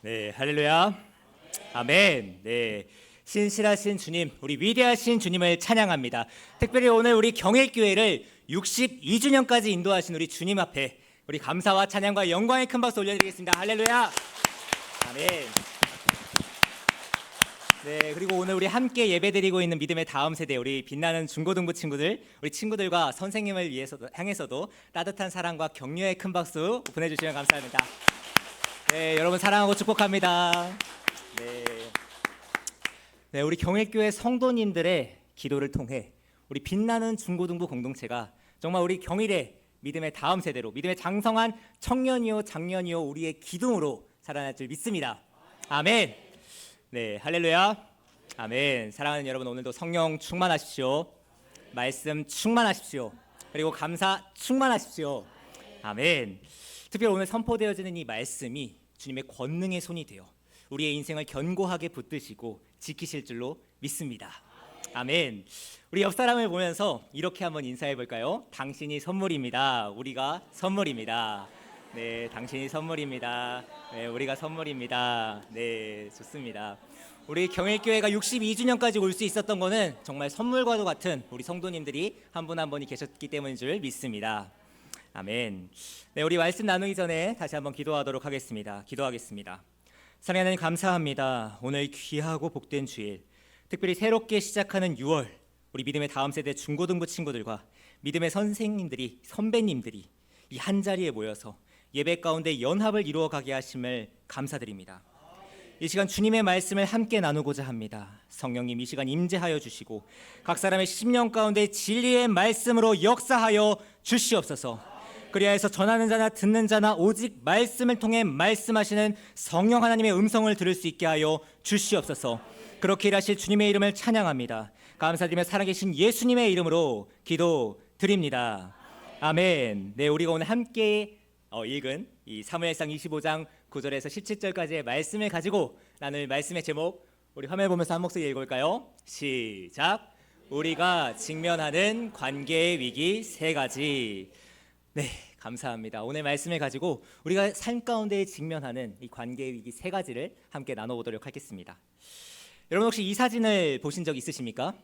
네, 할렐루야. 아멘. 네. 신실하신 주님, 우리 위대하신 주님을 찬양합니다. 특별히 오늘 우리 경일교회를 62주년까지 인도하신 우리 주님 앞에 우리 감사와 찬양과 영광의 큰 박수 올려드리겠습니다. 할렐루야. 아멘. 네, 그리고 오늘 우리 함께 예배드리고 있는 믿음의 다음 세대 우리 빛나는 중고등부 친구들, 우리 친구들과 선생님을 향해서도 따뜻한 사랑과 격려의 큰 박수 보내주시면 감사합니다. 네, 여러분 사랑하고 축복합니다. 네, 우리 경일교회 성도님들의 기도를 통해 우리 빛나는 중고등부 공동체가 정말 우리 경일의 믿음의 다음 세대로 믿음의 장성한 청년이요 장년이요 우리의 기둥으로 자라날 줄 믿습니다. 아멘. 네, 할렐루야. 아멘. 사랑하는 여러분, 오늘도 성령 충만하십시오. 말씀 충만하십시오. 그리고 감사 충만하십시오. 아멘. 특별히 오늘 선포되어지는 이 말씀이 주님의 권능의 손이 되어 우리의 인생을 견고하게 붙드시고 지키실 줄로 믿습니다. 아멘. 우리 옆 사람을 보면서 이렇게 한번 인사해 볼까요? 당신이 선물입니다. 우리가 선물입니다. 네, 당신이 선물입니다. 네, 우리가 선물입니다. 네, 좋습니다. 우리 경일교회가 62주년까지 올 수 있었던 거는 정말 선물과도 같은 우리 성도님들이 한 분 한 분이 계셨기 때문인 줄 믿습니다. 아멘. 네, 우리 말씀 나누기 전에 다시 한번 기도하도록 하겠습니다. 기도하겠습니다. 사랑하는 하나님, 감사합니다. 오늘 귀하고 복된 주일, 특별히 새롭게 시작하는 6월, 우리 믿음의 다음 세대 중고등부 친구들과 믿음의 선생님들이, 선배님들이 이 한 자리에 모여서 예배 가운데 연합을 이루어가게 하심을 감사드립니다. 이 시간 주님의 말씀을 함께 나누고자 합니다. 성령님, 이 시간 임재하여 주시고 각 사람의 심령 가운데 진리의 말씀으로 역사하여 주시옵소서. 그리하여서 전하는 자나 듣는 자나 오직 말씀을 통해 말씀하시는 성령 하나님의 음성을 들을 수 있게 하여 주시옵소서. 그렇게 일하실 주님의 이름을 찬양합니다. 감사드리며 살아계신 예수님의 이름으로 기도드립니다. 아멘. 네, 우리가 오늘 함께 읽은 이 사무엘상 25장 9절에서 17절까지의 말씀을 가지고 나눌 말씀의 제목, 우리 화면 보면서 한 목소리 읽어볼까요? 시작. 우리가 직면하는 관계의 위기 세 가지. 네, 감사합니다. 오늘 말씀을 가지고 우리가 삶 가운데 직면하는 이 관계의 위기 세 가지를 함께 나눠보도록 하겠습니다. 여러분 혹시 이 사진을 보신 적 있으십니까?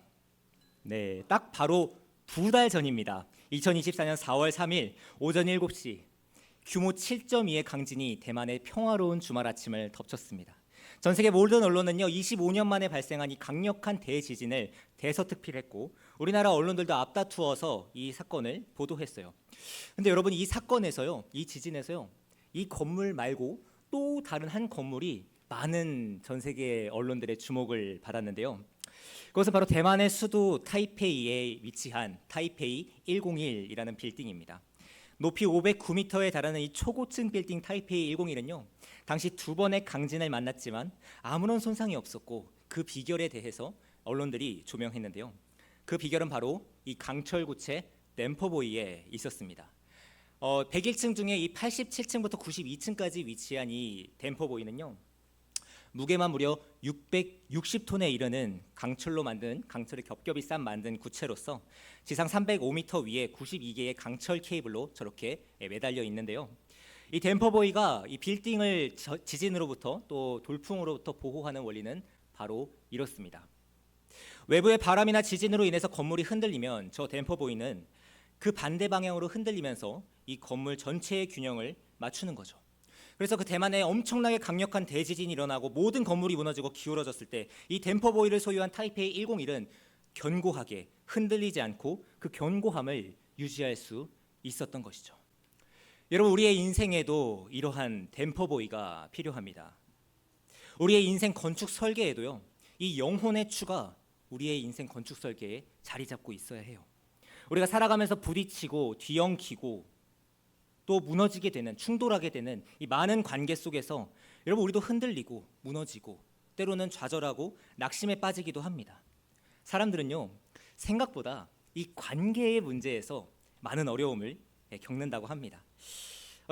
네, 딱 바로 2달 전입니다. 2024년 4월 3일 오전 7시 규모 7.2의 강진이 대만의 평화로운 주말 아침을 덮쳤습니다. 전 세계 모든 언론은요 25년 만에 발생한 이 강력한 대지진을 대서특필했고 우리나라 언론들도 앞다투어서 이 사건을 보도했어요. 근데 여러분, 이 사건에서요, 이 지진에서요, 이 건물 말고 또 다른 한 건물이 많은 전 세계 언론들의 주목을 받았는데요. 그것은 바로 대만의 수도 타이페이에 위치한 타이페이 101이라는 빌딩입니다. 높이 509m에 달하는 이 초고층 빌딩 타이페이 101은요, 당시 2번의 강진을 만났지만 아무런 손상이 없었고 그 비결에 대해서 언론들이 조명했는데요. 그 비결은 바로 이 강철구체 댐퍼보이에 있었습니다. 101층 중에 이 87층부터 92층까지 위치한 이 댐퍼보이는요, 무게만 무려 660톤에 이르는 강철을 겹겹이 쌓 만든 구체로서 지상 305m 위에 92개의 강철 케이블로 저렇게 매달려 있는데요. 이 댐퍼보이가 이 빌딩을 지진으로부터 또 돌풍으로부터 보호하는 원리는 바로 이렇습니다. 외부의 바람이나 지진으로 인해서 건물이 흔들리면 저 댐퍼보이는 그 반대 방향으로 흔들리면서 이 건물 전체의 균형을 맞추는 거죠. 그래서 그 대만에 엄청나게 강력한 대지진이 일어나고 모든 건물이 무너지고 기울어졌을 때 이 댐퍼보이를 소유한 타이페이 101은 견고하게 흔들리지 않고 그 견고함을 유지할 수 있었던 것이죠. 여러분, 우리의 인생에도 이러한 댐퍼보이가 필요합니다. 우리의 인생 건축 설계에도요, 이 영혼의 추가 우리의 인생 건축 설계에 자리 잡고 있어야 해요. 우리가 살아가면서 부딪히고 뒤엉키고 또 무너지게 되는, 충돌하게 되는 이 많은 관계 속에서 여러분, 우리도 흔들리고 무너지고 때로는 좌절하고 낙심에 빠지기도 합니다. 사람들은요, 생각보다 이 관계의 문제에서 많은 어려움을 겪는다고 합니다.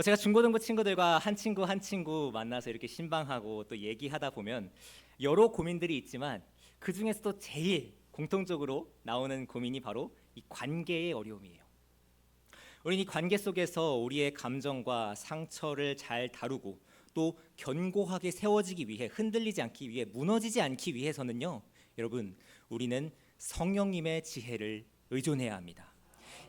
제가 중고등부 친구들과 한 친구 만나서 이렇게 신방하고 또 얘기하다 보면 여러 고민들이 있지만 그 중에서도 제일 공통적으로 나오는 고민이 바로 이 관계의 어려움이에요. 우리는 이 관계 속에서 우리의 감정과 상처를 잘 다루고 또 견고하게 세워지기 위해, 흔들리지 않기 위해, 무너지지 않기 위해서는요, 여러분, 우리는 성령님의 지혜를 의존해야 합니다.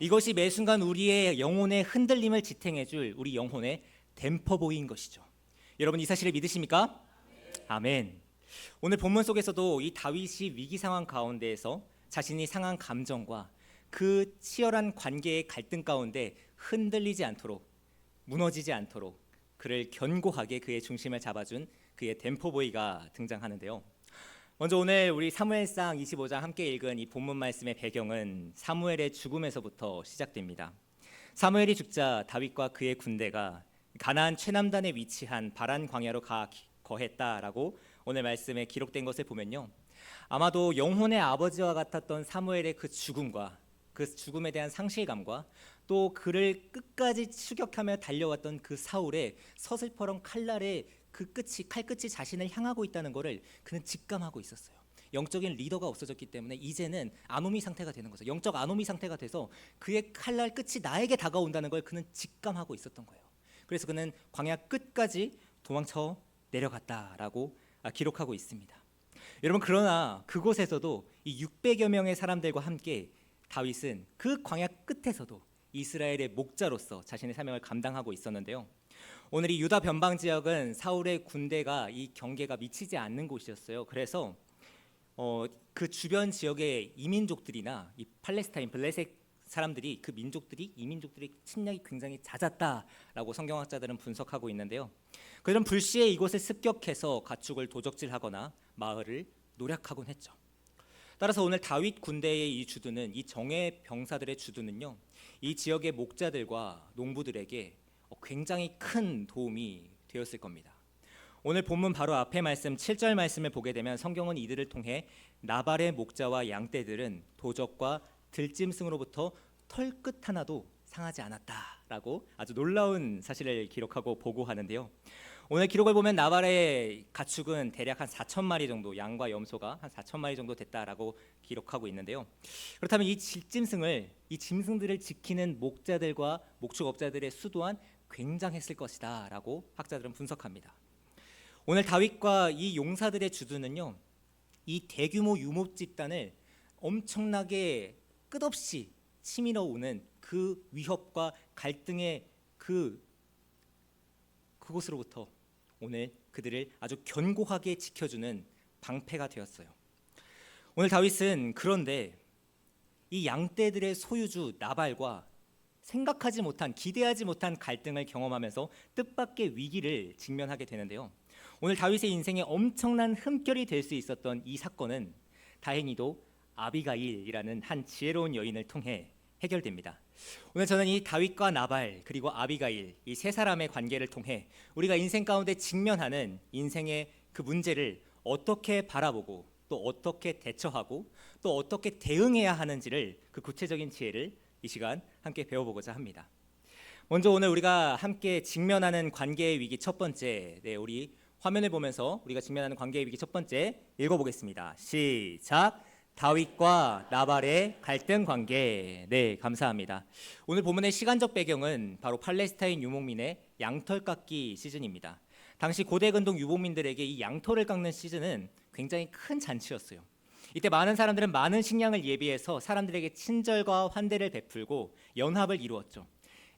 이것이 매 순간 우리의 영혼의 흔들림을 지탱해 줄 우리 영혼의 댐퍼보이인 것이죠. 여러분, 이 사실을 믿으십니까? 아멘. 오늘 본문 속에서도 이 다윗이 위기 상황 가운데에서 자신이 상한 감정과 그 치열한 관계의 갈등 가운데 흔들리지 않도록, 무너지지 않도록 그를 견고하게 그의 중심을 잡아준 그의 댐퍼보이가 등장하는데요. 먼저 오늘 우리 사무엘상 25장 함께 읽은 이 본문 말씀의 배경은 사무엘의 죽음에서부터 시작됩니다. 사무엘이 죽자 다윗과 그의 군대가 가나안 최남단에 위치한 바란 광야로 거했다라고 오늘 말씀에 기록된 것을 보면요, 아마도 영혼의 아버지와 같았던 사무엘의 그 죽음과 그 죽음에 대한 상실감과 또 그를 끝까지 추격하며 달려왔던 그 사울의 서슬퍼런 칼날의 그 끝이, 칼끝이 자신을 향하고 있다는 것을 그는 직감하고 있었어요. 영적인 리더가 없어졌기 때문에 이제는 아노미 상태가 되는 거죠. 영적 아노미 상태가 돼서 그의 칼날 끝이 나에게 다가온다는 걸 그는 직감하고 있었던 거예요. 그래서 그는 광야 끝까지 도망쳐 내려갔다라고 기록하고 있습니다. 여러분, 그러나 그곳에서도 이 600여 명의 사람들과 함께 다윗은 그 광야 끝에서도 이스라엘의 목자로서 자신의 사명을 감당하고 있었는데요. 오늘 이 유다 변방 지역은 사울의 군대가 이 경계가 미치지 않는 곳이었어요. 그래서 그 주변 지역의 이민족들이나 이 팔레스타인 블레셋 사람들이, 그 민족들이, 이민족들의 침략이 굉장히 잦았다라고 성경학자들은 분석하고 있는데요. 그런 불시에 이곳을 습격해서 가축을 도적질하거나 마을을 노략하곤 했죠. 따라서 오늘 다윗 군대의 이 주둔은, 이 정예 병사들의 주둔은요, 이 지역의 목자들과 농부들에게 굉장히 큰 도움이 되었을 겁니다. 오늘 본문 바로 앞에 말씀 7절 말씀을 보게 되면 성경은 이들을 통해 나발의 목자와 양떼들은 도적과 들짐승으로부터 털끝 하나도 상하지 않았다라고 아주 놀라운 사실을 기록하고 보고하는데요. 오늘 기록을 보면 나발의 가축은 대략 한 4천 마리 정도, 양과 염소가 한 4천 마리 정도 됐다라고 기록하고 있는데요. 그렇다면 이 짐승들을 지키는 목자들과 목축업자들의 수 또한 굉장했을 것이다라고 학자들은 분석합니다. 오늘 다윗과 이 용사들의 주둔은요, 이 대규모 유목 집단을 엄청나게 끝없이 치밀어 오는 그 위협과 갈등의 그곳으로부터 오늘 그들을 아주 견고하게 지켜주는 방패가 되었어요. 오늘 다윗은 그런데 이 양떼들의 소유주 나발과 생각하지 못한, 기대하지 못한 갈등을 경험하면서 뜻밖의 위기를 직면하게 되는데요. 오늘 다윗의 인생에 엄청난 흠결이 될 수 있었던 이 사건은 다행히도 아비가일이라는 한 지혜로운 여인을 통해 해결됩니다. 오늘 저는 이 다윗과 나발 그리고 아비가일, 이 세 사람의 관계를 통해 우리가 인생 가운데 직면하는 인생의 그 문제를 어떻게 바라보고 또 어떻게 대처하고 또 어떻게 대응해야 하는지를, 그 구체적인 지혜를 이 시간 함께 배워보고자 합니다. 먼저 오늘 우리가 함께 직면하는 관계의 위기 첫 번째, 우리 화면을 보면서 우리가 직면하는 관계의 위기 첫 번째 읽어보겠습니다. 시작. 다윗과 나발의 갈등 관계. 네, 감사합니다. 오늘 본문의 시간적 배경은 바로 팔레스타인 유목민의 양털 깎기 시즌입니다. 당시 고대 근동 유목민들에게 이 양털을 깎는 시즌은 굉장히 큰 잔치였어요. 이때 많은 사람들은 많은 식량을 예비해서 사람들에게 친절과 환대를 베풀고 연합을 이루었죠.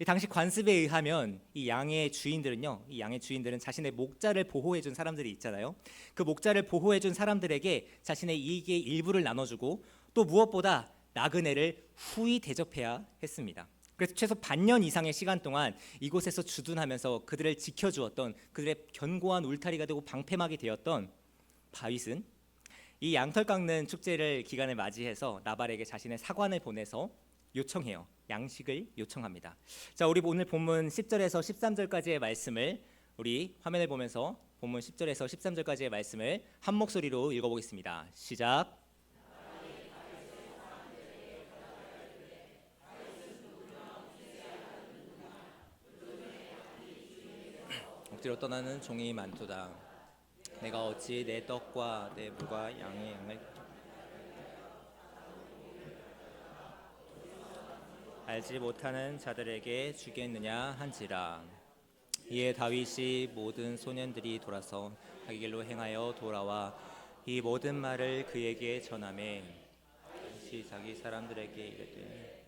당시 관습에 의하면 이 양의 주인들은 자신의 목자를 보호해준 사람들이 있잖아요. 그 목자를 보호해준 사람들에게 자신의 이익의 일부를 나눠주고 또 무엇보다 나그네를 후히 대접해야 했습니다. 그래서 최소 반년 이상의 시간 동안 이곳에서 주둔하면서 그들을 지켜주었던, 그들의 견고한 울타리가 되고 방패막이 되었던 다윗은 이 양털 깎는 축제를 기간을 맞이해서 나발에게 자신의 사관을 보내서 요청해요. 양식을 요청합니다. 자, 우리 오늘 본문 10절에서 13절까지의 말씀을 우리 화면을 보면서 본문 10절에서 13절까지의 말씀을 한 목소리로 읽어보겠습니다. 시작. 엎드려 떠나는 종이 많도다. 내가 어찌 내 떡과 내 물과 양의 양을 알지 못하는 자들에게 주겠느냐 한지라. 이에 다윗이 모든 소년들이 돌아서 자기 길로 행하여 돌아와 이 모든 말을 그에게 전하매 다윗이 자기 사람들에게 이르되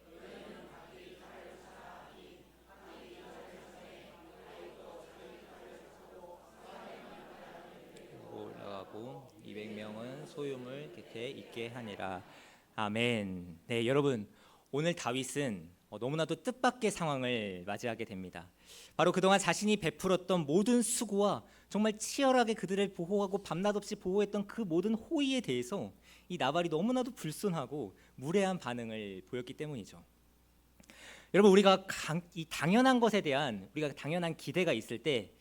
올라가고 200명은 소유물 곁에 있게 하니라. 아멘. 네, 여러분, 오늘 다윗은 너무나도 뜻밖의 상황을 맞이하게 됩니다. 바로 그동안 자신이 베풀었던 모든 수고와 정말 치열하게 그들을 보호하고 밤낮 없이 보호했던 그 모든 호의에 대해서 이 나발이 너무나도 불순하고 무례한 반응을 보였기 때문이죠. 여러분, 우리가 이 당연한 것에 대한 우리가 당연한 기대가 있을 때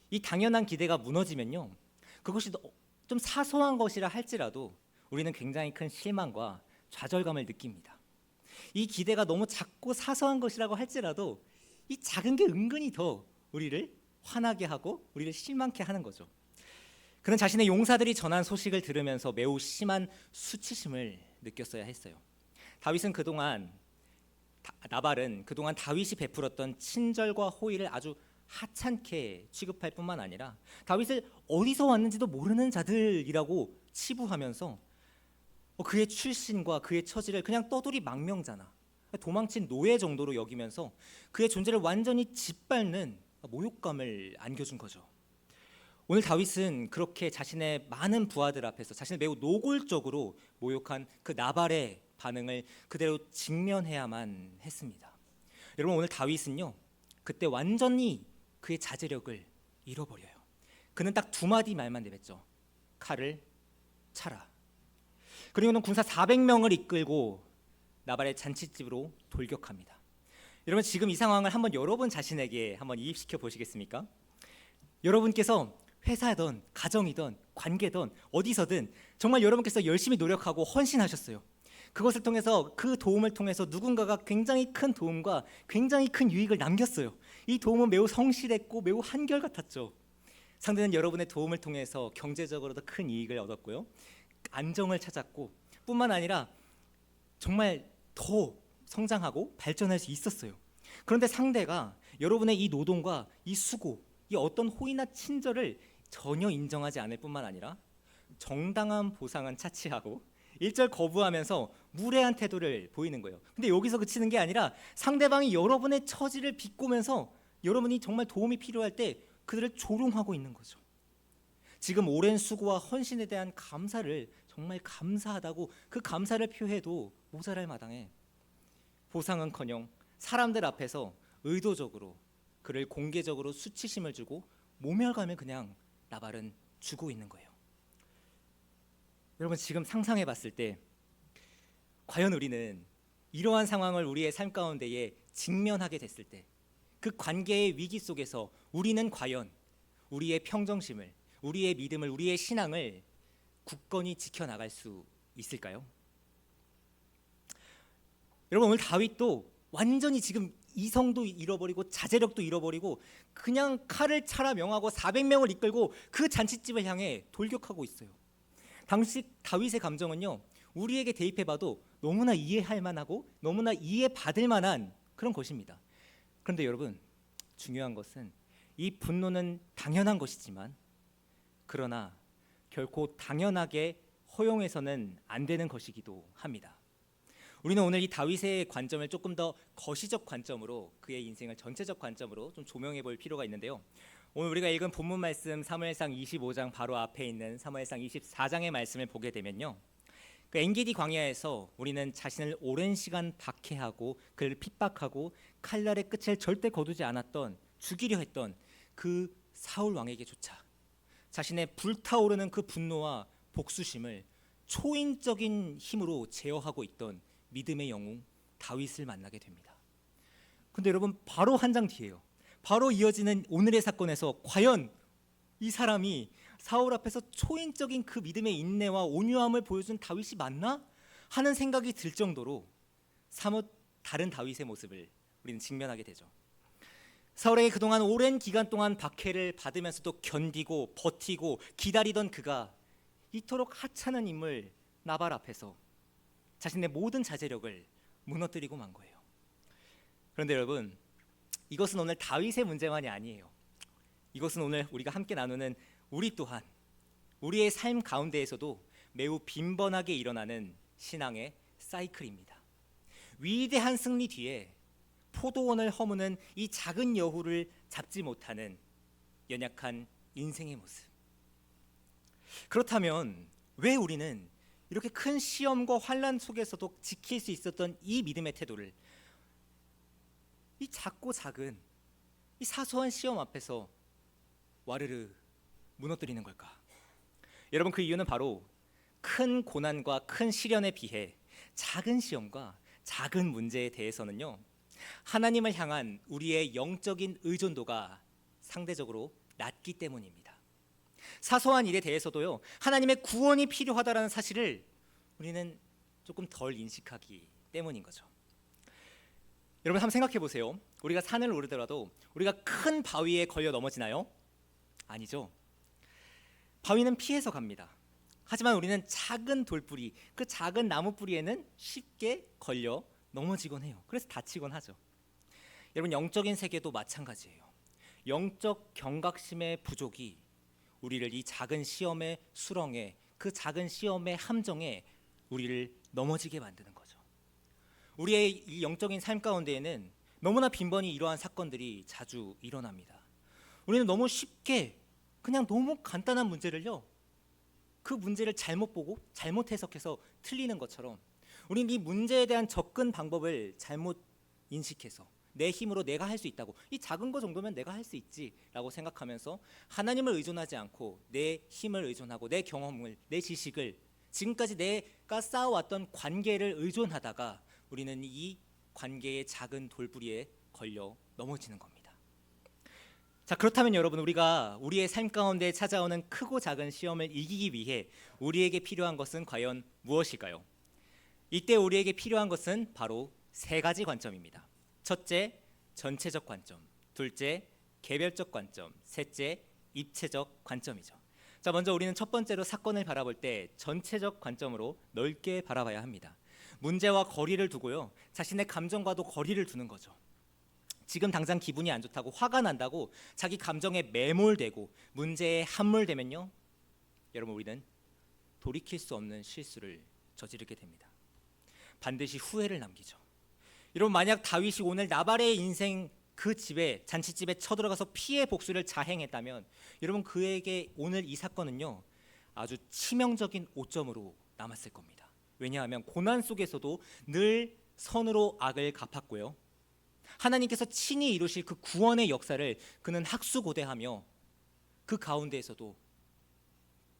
이 당연한 기대가 무너지면요, 그것이 좀 사소한 것이라 할지라도 우리는 굉장히 큰 실망과 좌절감을 느낍니다. 이 기대가 너무 작고 사소한 것이라고 할지라도 이 작은 게 은근히 더 우리를 화나게 하고 우리를 실망케 하는 거죠. 그는 자신의 용사들이 전한 소식을 들으면서 매우 심한 수치심을 느꼈어야 했어요. 나발은 그동안 다윗이 베풀었던 친절과 호의를 아주 하찮게 취급할 뿐만 아니라 다윗을 어디서 왔는지도 모르는 자들이라고 치부하면서 그의 출신과 그의 처지를 그냥 떠돌이 망명자나 도망친 노예 정도로 여기면서 그의 존재를 완전히 짓밟는 모욕감을 안겨준 거죠. 오늘 다윗은 그렇게 자신의 많은 부하들 앞에서 자신을 매우 노골적으로 모욕한 그 나발의 반응을 그대로 직면해야만 했습니다. 여러분, 오늘 다윗은요, 그때 완전히 그의 자제력을 잃어버려요. 그는 딱 두 마디 말만 내뱉죠. 칼을 차라. 그리고는 군사 400명을 이끌고 나발의 잔치집으로 돌격합니다. 여러분, 지금 이 상황을 한번 여러분 자신에게 한번 이입시켜 보시겠습니까? 여러분께서 회사든 가정이든 관계든 어디서든 정말 여러분께서 열심히 노력하고 헌신하셨어요. 그것을 통해서 그 도움을 통해서 누군가가 굉장히 큰 도움과 굉장히 큰 유익을 남겼어요. 이 도움은 매우 성실했고 매우 한결같았죠. 상대는 여러분의 도움을 통해서 경제적으로도 큰 이익을 얻었고요, 안정을 찾았고 뿐만 아니라 정말 더 성장하고 발전할 수 있었어요. 그런데 상대가 여러분의 이 노동과 이 수고, 이 어떤 호의나 친절을 전혀 인정하지 않을 뿐만 아니라 정당한 보상은 차치하고 일절 거부하면서 무례한 태도를 보이는 거예요. 근데 여기서 그치는 게 아니라 상대방이 여러분의 처지를 비꼬면서 여러분이 정말 도움이 필요할 때 그들을 조롱하고 있는 거죠. 지금 오랜 수고와 헌신에 대한 감사를 정말 감사하다고 그 감사를 표해도 모자랄 마당에 보상은커녕 사람들 앞에서 의도적으로 그를 공개적으로 수치심을 주고 모멸감을 그냥 나발은 주고 있는 거예요. 여러분, 지금 상상해 봤을 때 과연 우리는 이러한 상황을 우리의 삶 가운데에 직면하게 됐을 때 그 관계의 위기 속에서 우리는 과연 우리의 평정심을, 우리의 믿음을, 우리의 신앙을 굳건히 지켜나갈 수 있을까요? 여러분, 오늘 다윗도 완전히 지금 이성도 잃어버리고 자제력도 잃어버리고 그냥 칼을 차라 명하고 400명을 이끌고 그 잔치집을 향해 돌격하고 있어요. 당시 다윗의 감정은요, 우리에게 대입해봐도 너무나 이해할 만하고 너무나 이해받을 만한 그런 것입니다. 그런데 여러분, 중요한 것은 이 분노는 당연한 것이지만 그러나 결코 당연하게 허용해서는 안 되는 것이기도 합니다. 우리는 오늘 이 다윗의 관점을 조금 더 거시적 관점으로, 그의 인생을 전체적 관점으로 좀 조명해 볼 필요가 있는데요. 오늘 우리가 읽은 본문 말씀 사무엘상 25장 바로 앞에 있는 사무엘상 24장의 말씀을 보게 되면요, 그 엔게디 광야에서 우리는 자신을 오랜 시간 박해하고 그를 핍박하고 칼날의 끝을 절대 거두지 않았던, 죽이려 했던 그 사울 왕에게조차 자신의 불타오르는 그 분노와 복수심을 초인적인 힘으로 제어하고 있던 믿음의 영웅 다윗을 만나게 됩니다. 근데 여러분, 바로 한 장 뒤에요, 바로 이어지는 오늘의 사건에서 과연 이 사람이 사울 앞에서 초인적인 그 믿음의 인내와 온유함을 보여준 다윗이 맞나? 하는 생각이 들 정도로 사뭇 다른 다윗의 모습을 우리는 직면하게 되죠. 사울에게 그동안 오랜 기간 동안 박해를 받으면서도 견디고 버티고 기다리던 그가 이토록 하찮은 인물 나발 앞에서 자신의 모든 자제력을 무너뜨리고 만 거예요. 그런데 여러분, 이것은 오늘 다윗의 문제만이 아니에요. 이것은 오늘 우리가 함께 나누는 우리 또한 우리의 삶 가운데에서도 매우 빈번하게 일어나는 신앙의 사이클입니다. 위대한 승리 뒤에 포도원을 허무는 이 작은 여우를 잡지 못하는 연약한 인생의 모습. 그렇다면 왜 우리는 이렇게 큰 시험과 환난 속에서도 지킬 수 있었던 이 믿음의 태도를 이 작고 작은 이 사소한 시험 앞에서 와르르 무너뜨리는 걸까? 여러분, 그 이유는 바로 큰 고난과 큰 시련에 비해 작은 시험과 작은 문제에 대해서는요, 하나님을 향한 우리의 영적인 의존도가 상대적으로 낮기 때문입니다. 사소한 일에 대해서도요, 하나님의 구원이 필요하다는 사실을 우리는 조금 덜 인식하기 때문인 거죠. 여러분, 한번 생각해 보세요. 우리가 산을 오르더라도 우리가 큰 바위에 걸려 넘어지나요? 아니죠. 바위는 피해서 갑니다. 하지만 우리는 작은 돌뿌리, 그 작은 나무 뿌리에는 쉽게 걸려 넘어지곤 해요. 그래서 다치곤 하죠. 여러분, 영적인 세계도 마찬가지예요. 영적 경각심의 부족이 우리를 이 작은 시험의 수렁에, 그 작은 시험의 함정에 우리를 넘어지게 만드는 거죠. 우리의 이 영적인 삶 가운데에는 너무나 빈번히 이러한 사건들이 자주 일어납니다. 우리는 너무 쉽게 그냥 너무 간단한 문제를요, 그 문제를 잘못 보고 잘못 해석해서 틀리는 것처럼 우리는 이 문제에 대한 접근 방법을 잘못 인식해서 내 힘으로 내가 할 수 있다고, 이 작은 거 정도면 내가 할 수 있지라고 생각하면서 하나님을 의존하지 않고 내 힘을 의존하고 내 경험을, 내 지식을, 지금까지 내가 쌓아왔던 관계를 의존하다가 우리는 이 관계의 작은 돌부리에 걸려 넘어지는 겁니다. 자, 그렇다면 여러분, 우리가 우리의 삶 가운데 찾아오는 크고 작은 시험을 이기기 위해 우리에게 필요한 것은 과연 무엇일까요? 이때 우리에게 필요한 것은 바로 세 가지 관점입니다. 첫째, 전체적 관점. 둘째, 개별적 관점. 셋째, 입체적 관점이죠. 자, 먼저 우리는 첫 번째로 사건을 바라볼 때 전체적 관점으로 넓게 바라봐야 합니다. 문제와 거리를 두고요, 자신의 감정과도 거리를 두는 거죠. 지금 당장 기분이 안 좋다고, 화가 난다고 자기 감정에 매몰되고 문제에 함몰되면요, 여러분, 우리는 돌이킬 수 없는 실수를 저지르게 됩니다. 반드시 후회를 남기죠. 여러분, 만약 다윗이 오늘 나발의 인생 그 집에, 잔치집에 쳐들어가서 피해 복수를 자행했다면 여러분, 그에게 오늘 이 사건은요, 아주 치명적인 오점으로 남았을 겁니다. 왜냐하면 고난 속에서도 늘 선으로 악을 갚았고요, 하나님께서 친히 이루실 그 구원의 역사를 그는 학수고대하며 그 가운데에서도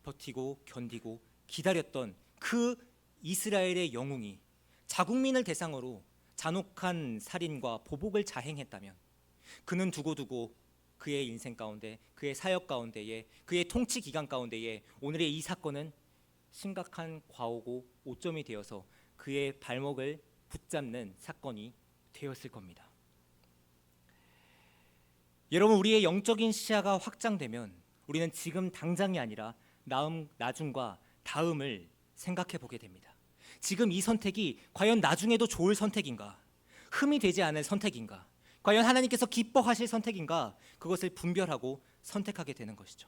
버티고 견디고 기다렸던 그 이스라엘의 영웅이 자국민을 대상으로 잔혹한 살인과 보복을 자행했다면 그는 두고두고 그의 인생 가운데, 그의 사역 가운데에, 그의 통치 기간 가운데에 오늘의 이 사건은 심각한 과오고 오점이 되어서 그의 발목을 붙잡는 사건이 되었을 겁니다. 여러분, 우리의 영적인 시야가 확장되면 우리는 지금 당장이 아니라 나중과 다음을 생각해 보게 됩니다. 지금 이 선택이 과연 나중에도 좋을 선택인가? 흠이 되지 않을 선택인가? 과연 하나님께서 기뻐하실 선택인가? 그것을 분별하고 선택하게 되는 것이죠.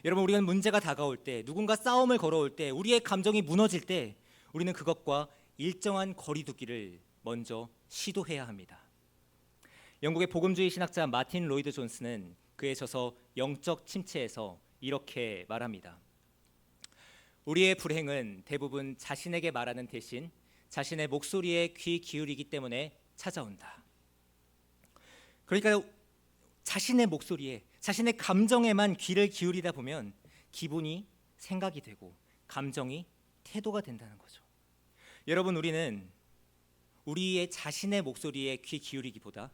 여러분, 우리는 문제가 다가올 때, 누군가 싸움을 걸어올 때, 우리의 감정이 무너질 때 우리는 그것과 일정한 거리 두기를 먼저 시도해야 합니다. 영국의 복음주의 신학자 마틴 로이드 존스는 그의 저서 영적 침체에서 이렇게 말합니다. 우리의 불행은 대부분 자신에게 말하는 대신 자신의 목소리에 귀 기울이기 때문에 찾아온다. 그러니까 자신의 목소리에, 자신의 감정에만 귀를 기울이다 보면 기분이 생각이 되고 감정이 태도가 된다는 거죠. 여러분, 우리는 우리의 자신의 목소리에 귀 기울이기보다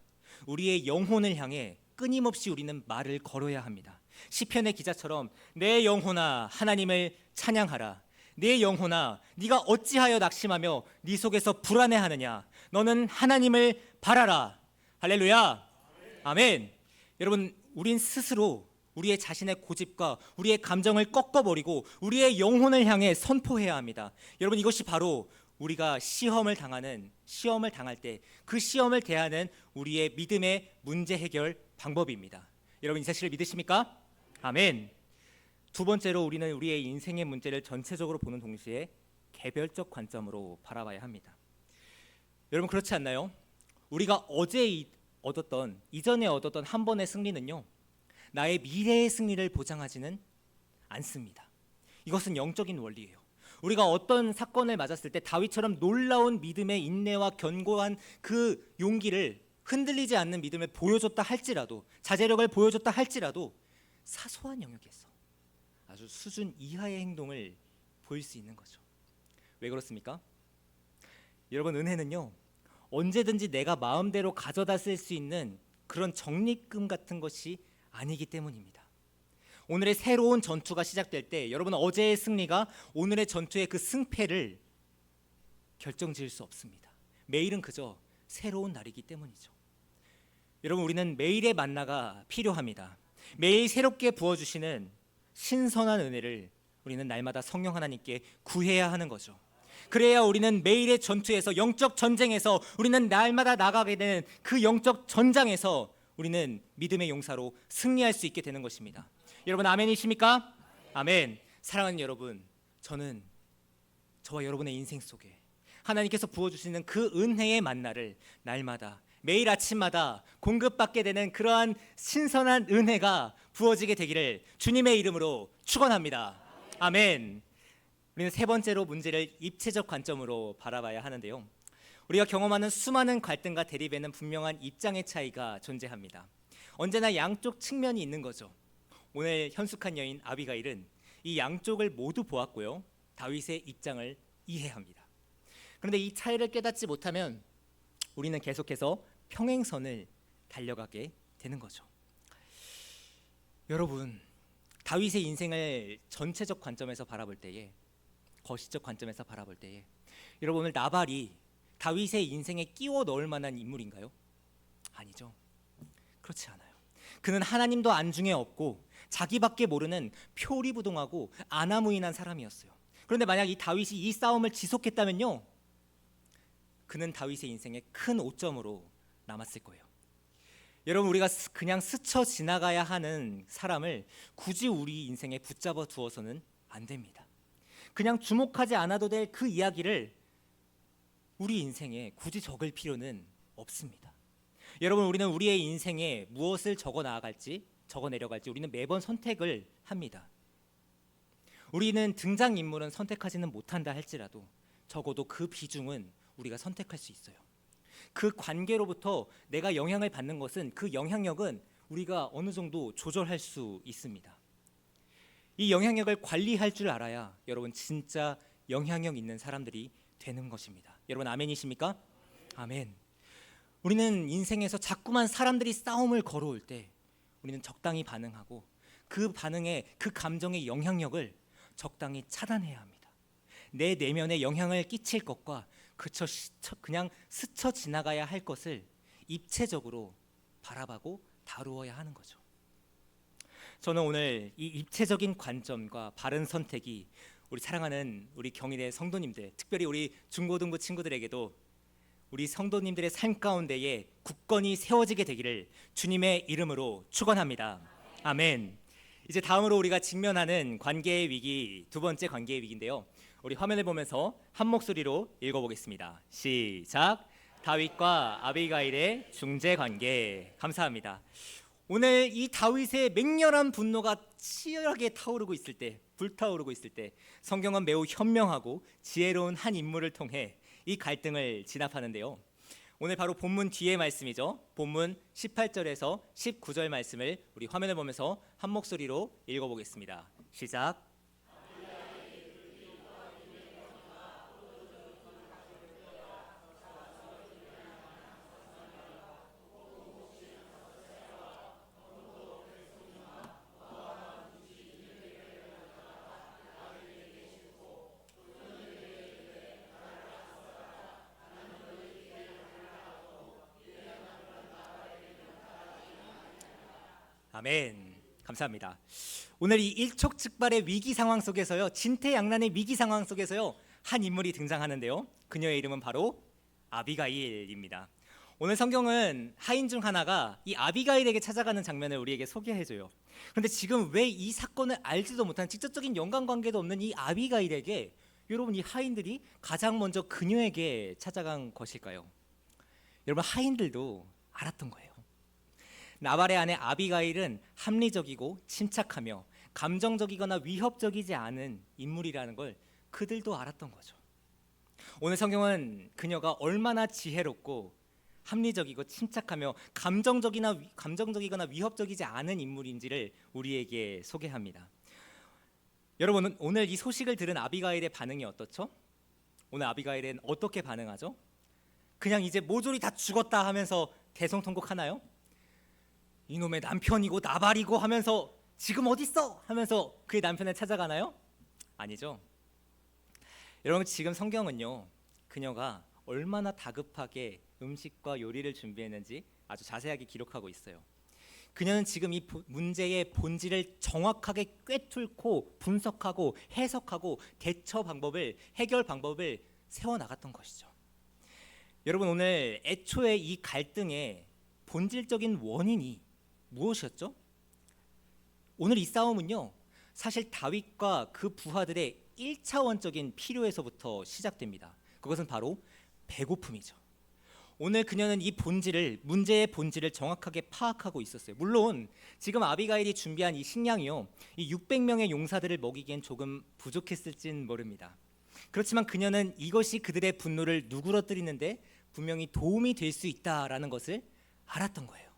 우리의 영혼을 향해 끊임없이 우리는 말을 걸어야 합니다. 시편의 기자처럼 내 영혼아 하나님을 찬양하라. 내 영혼아 네가 어찌하여 낙심하며 네 속에서 불안해하느냐. 너는 하나님을 바라라. 할렐루야. 아멘. 여러분, 우린 스스로 우리의 자신의 고집과 우리의 감정을 꺾어버리고 우리의 영혼을 향해 선포해야 합니다. 여러분, 이것이 바로 우리가 시험을 당할 때 그 시험을 대하는 우리의 믿음의 문제 해결 방법입니다. 여러분 이 사실을 믿으십니까? 아멘. 두 번째로 우리는 우리의 인생의 문제를 전체적으로 보는 동시에 개별적 관점으로 바라봐야 합니다. 여러분 그렇지 않나요? 우리가 이전에 얻었던 한 번의 승리는요, 나의 미래의 승리를 보장하지는 않습니다. 이것은 영적인 원리예요. 우리가 어떤 사건을 맞았을 때 다윗처럼 놀라운 믿음의 인내와 견고한 그 용기를, 흔들리지 않는 믿음을 보여줬다 할지라도, 자제력을 보여줬다 할지라도 사소한 영역에서 아주 수준 이하의 행동을 보일 수 있는 거죠. 왜 그렇습니까? 여러분, 은혜는요, 언제든지 내가 마음대로 가져다 쓸 수 있는 그런 적립금 같은 것이 아니기 때문입니다. 오늘의 새로운 전투가 시작될 때 여러분, 어제의 승리가 오늘의 전투의 그 승패를 결정지을 수 없습니다. 매일은 그저 새로운 날이기 때문이죠. 여러분, 우리는 매일의 만나가 필요합니다. 매일 새롭게 부어주시는 신선한 은혜를 우리는 날마다 성령 하나님께 구해야 하는 거죠. 그래야 우리는 매일의 전투에서, 영적 전쟁에서, 우리는 날마다 나가게 되는 그 영적 전장에서 우리는 믿음의 용사로 승리할 수 있게 되는 것입니다. 여러분 아멘이십니까? 아멘. 사랑하는 여러분, 저는 저와 여러분의 인생 속에 하나님께서 부어주시는 그 은혜의 만나를 날마다, 매일 아침마다 공급받게 되는 그러한 신선한 은혜가 부어지게 되기를 주님의 이름으로 축원합니다. 아멘. 우리는 세 번째로 문제를 입체적 관점으로 바라봐야 하는데요, 우리가 경험하는 수많은 갈등과 대립에는 분명한 입장의 차이가 존재합니다. 언제나 양쪽 측면이 있는 거죠. 오늘 현숙한 여인 아비가일은 이 양쪽을 모두 보았고요, 다윗의 입장을 이해합니다. 그런데 이 차이를 깨닫지 못하면 우리는 계속해서 평행선을 달려가게 되는 거죠. 여러분, 다윗의 인생을 전체적 관점에서 바라볼 때에, 거시적 관점에서 바라볼 때에, 여러분 오늘 나발이 다윗의 인생에 끼워 넣을 만한 인물인가요? 아니죠. 그렇지 않아요. 그는 하나님도 안중에 없고 자기밖에 모르는 표리부동하고 아나무인한 사람이었어요. 그런데 만약 이 다윗이 이 싸움을 지속했다면요, 그는 다윗의 인생에 큰 오점으로 남았을 거예요. 여러분, 우리가 그냥 스쳐 지나가야 하는 사람을 굳이 우리 인생에 붙잡아 두어서는 안 됩니다. 그냥 주목하지 않아도 될 그 이야기를 우리 인생에 굳이 적을 필요는 없습니다. 여러분, 우리는 우리의 인생에 무엇을 적어 나아갈지, 적어 내려갈지 우리는 매번 선택을 합니다. 우리는 등장인물은 선택하지는 못한다 할지라도 적어도 그 비중은 우리가 선택할 수 있어요. 그 관계로부터 내가 영향을 받는 것은, 그 영향력은 우리가 어느 정도 조절할 수 있습니다. 이 영향력을 관리할 줄 알아야 여러분 진짜 영향력 있는 사람들이 되는 것입니다. 여러분 아멘이십니까? 아멘. 우리는 인생에서 자꾸만 사람들이 싸움을 걸어올 때 우리는 적당히 반응하고 그 반응에, 그 감정의 영향력을 적당히 차단해야 합니다. 내 내면에 영향을 끼칠 것과 그냥 스쳐 지나가야 할 것을 입체적으로 바라보고 다루어야 하는 거죠. 저는 오늘 이 입체적인 관점과 바른 선택이 우리 사랑하는 우리 경희대 성도님들, 특별히 우리 중고등부 친구들에게도 우리 성도님들의 삶 가운데에 굳건히 세워지게 되기를 주님의 이름으로 축원합니다. 아멘. 이제 다음으로 우리가 직면하는 관계의 위기, 두 번째 관계의 위기인데요, 우리 화면을 보면서 한 목소리로 읽어보겠습니다. 시작. 다윗과 아비가일의 중재 관계. 감사합니다. 오늘 이 다윗의 맹렬한 분노가 치열하게 타오르고 있을 때, 불타오르고 있을 때 성경은 매우 현명하고 지혜로운 한 인물을 통해 이 갈등을 진압하는데요, 오늘 바로 본문 뒤의 말씀이죠. 본문 18절에서 19절 말씀을 우리 화면을 보면서 한 목소리로 읽어보겠습니다. 시작. 아멘. 감사합니다. 오늘 이 일촉즉발의 위기 상황 속에서요, 진퇴양난의 위기 상황 속에서요, 한 인물이 등장하는데요, 그녀의 이름은 바로 아비가일입니다. 오늘 성경은 하인 중 하나가 이 아비가일에게 찾아가는 장면을 우리에게 소개해줘요. 그런데 지금 왜 이 사건을 알지도 못한 직접적인 연관관계도 없는 이 아비가일에게 여러분 이 하인들이 가장 먼저 그녀에게 찾아간 것일까요? 여러분 하인들도 알았던 거예요. 나발의 아내 아비가일은 합리적이고 침착하며 감정적이거나 위협적이지 않은 인물이라는 걸 그들도 알았던 거죠. 오늘 성경은 그녀가 얼마나 지혜롭고 합리적이고 침착하며 감정적이거나 위협적이지 않은 인물인지를 우리에게 소개합니다. 여러분 오늘 이 소식을 들은 아비가일의 반응이 어떻죠? 오늘 아비가일은 어떻게 반응하죠? 그냥 이제 모조리 다 죽었다 하면서 대성통곡하나요? 이놈의 남편이고 나발이고 하면서 지금 어딨어? 하면서 그의 남편을 찾아가나요? 아니죠. 여러분 지금 성경은요 그녀가 얼마나 다급하게 음식과 요리를 준비했는지 아주 자세하게 기록하고 있어요. 그녀는 지금 이 문제의 본질을 정확하게 꿰뚫고 분석하고 해석하고 해결 방법을 세워나갔던 것이죠. 여러분 오늘 애초에 이 갈등의 본질적인 원인이 무엇이었죠? 오늘 이 싸움은요 사실 다윗과 그 부하들의 1차원적인 필요에서부터 시작됩니다. 그것은 바로 배고픔이죠. 오늘 그녀는 이 문제의 본질을 정확하게 파악하고 있었어요. 물론 지금 아비가일이 준비한 이 식량이요 이 600명의 용사들을 먹이기엔 조금 부족했을진 모릅니다. 그렇지만 그녀는 이것이 그들의 분노를 누그러뜨리는데 분명히 도움이 될 수 있다라는 것을 알았던 거예요.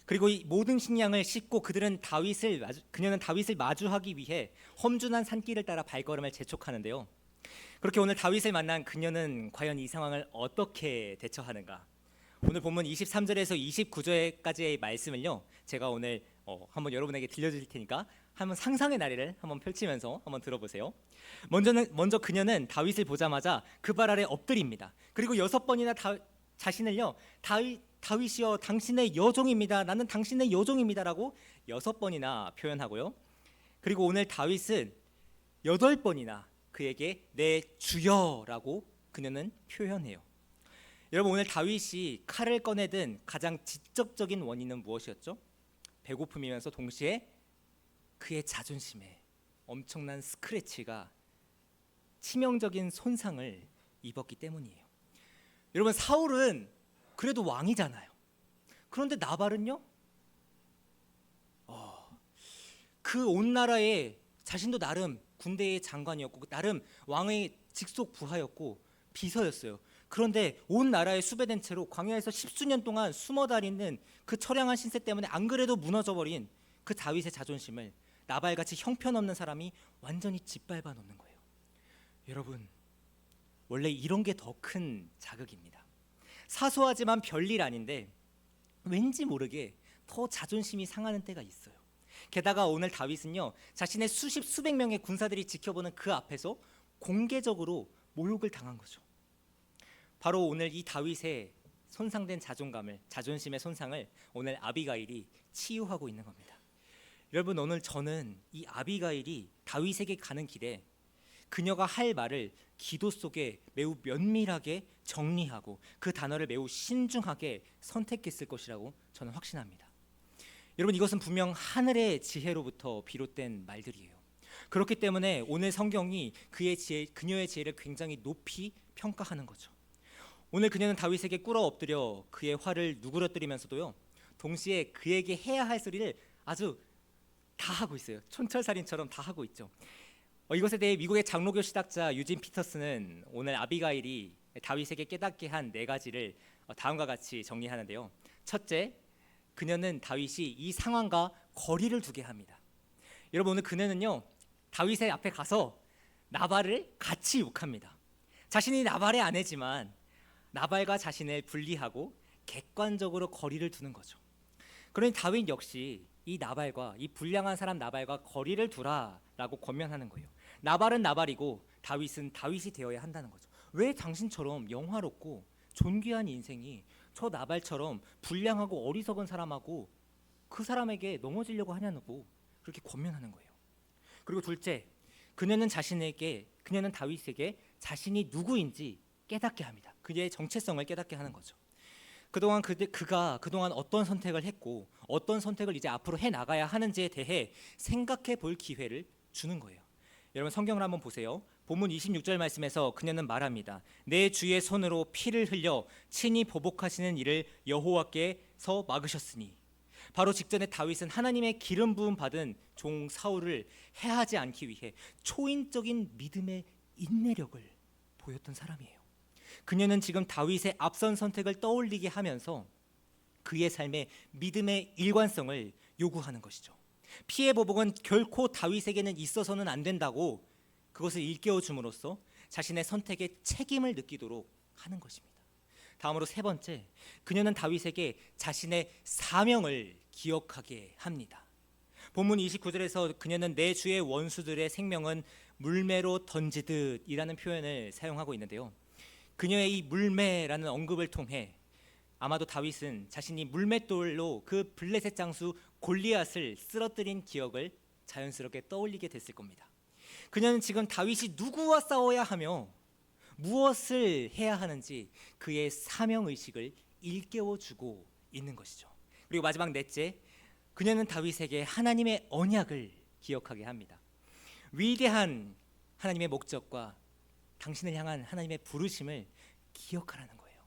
그리고 이 모든 식량을 싣고 그녀는 다윗을 마주하기 위해 험준한 산길을 따라 발걸음을 재촉하는데요. 그렇게 오늘 다윗을 만난 그녀는 과연 이 상황을 어떻게 대처하는가? 오늘 본문 23절에서 29절까지의 말씀을요 제가 오늘 한번 여러분에게 들려드릴 테니까 한번 상상의 나래를 한번 펼치면서 한번 들어보세요. 먼저 그녀는 다윗을 보자마자 그 발 아래 엎드립니다. 그리고 6번이나 자신을요 다윗이여 당신의 여종입니다. 나는 당신의 여종입니다라고 6번이나 표현하고요. 그리고 오늘 다윗은 8번이나 그에게 내 주여라고 그녀는 표현해요. 여러분 오늘 다윗이 칼을 꺼내든 가장 직접적인 원인은 무엇이었죠? 배고픔이면서 동시에 그의 자존심에 엄청난 스크래치가 치명적인 손상을 입었기 때문이에요. 여러분 사울은 그래도 왕이잖아요. 그런데 나발은요? 그 온 나라에 자신도 나름 군대의 장관이었고 나름 왕의 직속 부하였고 비서였어요. 그런데 온 나라에 수배된 채로 광야에서 10수년 동안 숨어 다니는 그 처량한 신세 때문에 안 그래도 무너져버린 그 다윗의 자존심을 나발같이 형편없는 사람이 완전히 짓밟아 놓는 거예요. 여러분 원래 이런 게 더 큰 자극입니다. 사소하지만 별일 아닌데 왠지 모르게 더 자존심이 상하는 때가 있어요. 게다가 오늘 다윗은요 자신의 수백 명의 군사들이 지켜보는 그 앞에서 공개적으로 모욕을 당한 거죠. 바로 오늘 이 다윗의 손상된 자존심의 손상을 오늘 아비가일이 치유하고 있는 겁니다. 여러분 오늘 저는 이 아비가일이 다윗에게 가는 길에 그녀가 할 말을 기도 속에 매우 면밀하게 정리하고 그 단어를 매우 신중하게 선택했을 것이라고 저는 확신합니다. 여러분 이것은 분명 하늘의 지혜로부터 비롯된 말들이에요. 그렇기 때문에 오늘 성경이 그녀의 지혜를 굉장히 높이 평가하는 거죠. 오늘 그녀는 다윗에게 꿇어 엎드려 그의 화를 누그러뜨리면서도요 동시에 그에게 해야 할 소리를 아주 다 하고 있어요. 촌철살인처럼 다 하고 있죠. 이것에 대해 미국의 장로교 신학자 유진 피터스는 오늘 아비가일이 다윗에게 깨닫게 한 4가지를 다음과 같이 정리하는데요. 첫째, 그녀는 다윗이 이 상황과 거리를 두게 합니다. 여러분 오늘 그녀는요 다윗의 앞에 가서 나발을 같이 욕합니다. 자신이 나발의 아내지만 나발과 자신을 분리하고 객관적으로 거리를 두는 거죠. 그러니 다윗 역시 이 불량한 사람 나발과 거리를 두라라고 권면하는 거예요. 나발은 나발이고 다윗은 다윗이 되어야 한다는 거죠. 왜 당신처럼 영화롭고 존귀한 인생이 저 나발처럼 불량하고 어리석은 사람하고 그 사람에게 넘어지려고 하냐고 그렇게 권면하는 거예요. 그리고 둘째, 그녀는 다윗에게 자신이 누구인지 깨닫게 합니다. 그의 정체성을 깨닫게 하는 거죠. 그가 그동안 어떤 선택을 했고 어떤 선택을 이제 앞으로 해 나가야 하는지에 대해 생각해 볼 기회를 주는 거예요. 여러분 성경을 한번 보세요. 본문 26절 말씀에서 그녀는 말합니다. 내 주의 손으로 피를 흘려 친히 보복하시는 일을 여호와께서 막으셨으니. 바로 직전에 다윗은 하나님의 기름 부음 받은 종 사울을 해하지 않기 위해 초인적인 믿음의 인내력을 보였던 사람이에요. 그녀는 지금 다윗의 앞선 선택을 떠올리게 하면서 그의 삶의 믿음의 일관성을 요구하는 것이죠. 피해 보복은 결코 다윗에게는 있어서는 안 된다고 그것을 일깨워 줌으로써 자신의 선택에 책임을 느끼도록 하는 것입니다. 다음으로 세 번째, 그녀는 다윗에게 자신의 사명을 기억하게 합니다. 본문 29절에서 그녀는 내 주의 원수들의 생명은 물매로 던지듯이라는 표현을 사용하고 있는데요. 그녀의 이 물매라는 언급을 통해 아마도 다윗은 자신이 물맷돌로 그 블레셋 장수 골리앗을 쓰러뜨린 기억을 자연스럽게 떠올리게 됐을 겁니다. 그녀는 지금 다윗이 누구와 싸워야 하며 무엇을 해야 하는지 그의 사명의식을 일깨워주고 있는 것이죠. 그리고 마지막 넷째, 그녀는 다윗에게 하나님의 언약을 기억하게 합니다. 위대한 하나님의 목적과 당신을 향한 하나님의 부르심을 기억하라는 거예요.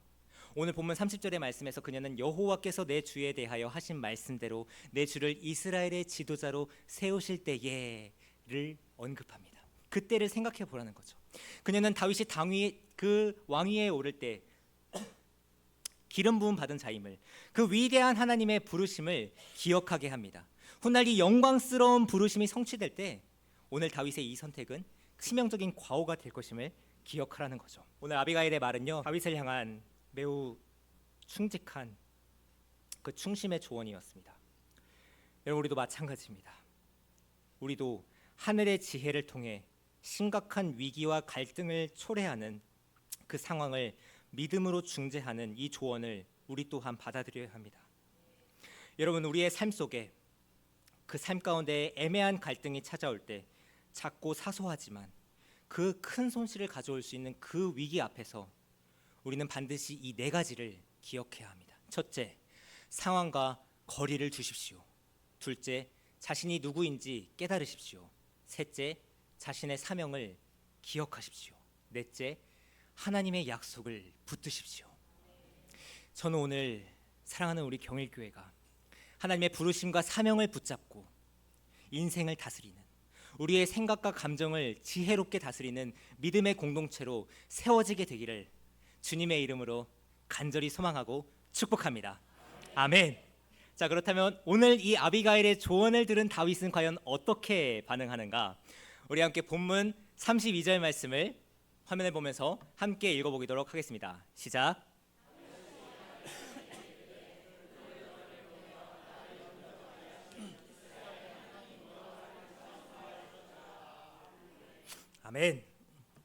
오늘 본문 30절의 말씀에서 그녀는 여호와께서 내 주에 대하여 하신 말씀대로 내 주를 이스라엘의 지도자로 세우실 때에를 언급합니다. 그때를 생각해 보라는 거죠. 그녀는 다윗이 그 왕위에 오를 때 기름 부음 받은 자임을, 그 위대한 하나님의 부르심을 기억하게 합니다. 훗날 이 영광스러운 부르심이 성취될 때 오늘 다윗의 이 선택은 치명적인 과오가 될 것임을 기억하라는 거죠. 오늘 아비가일의 말은요, 다윗을 향한 매우 충직한 그 충심의 조언이었습니다. 여러분, 우리도 마찬가지입니다. 우리도 하늘의 지혜를 통해 심각한 위기와 갈등을 초래하는 그 상황을 믿음으로 중재하는 이 조언을 우리 또한 받아들여야 합니다. 여러분, 우리의 삶 속에 그 삶 가운데 애매한 갈등이 찾아올 때 작고 사소하지만 그 큰 손실을 가져올 수 있는 그 위기 앞에서 우리는 반드시 이 네 가지를 기억해야 합니다. 첫째, 상황과 거리를 두십시오. 둘째, 자신이 누구인지 깨달으십시오. 셋째, 자신의 사명을 기억하십시오. 넷째, 하나님의 약속을 붙드십시오. 저는 오늘 사랑하는 우리 경일교회가 하나님의 부르심과 사명을 붙잡고 인생을 다스리는, 우리의 생각과 감정을 지혜롭게 다스리는 믿음의 공동체로 세워지게 되기를 주님의 이름으로 간절히 소망하고 축복합니다. 아멘. 자, 그렇다면 오늘 이 아비가일의 조언을 들은 다윗은 과연 어떻게 반응하는가? 우리 함께 본문 32절 말씀을 화면에 보면서 함께 읽어보도록 하겠습니다. 시작. 아멘.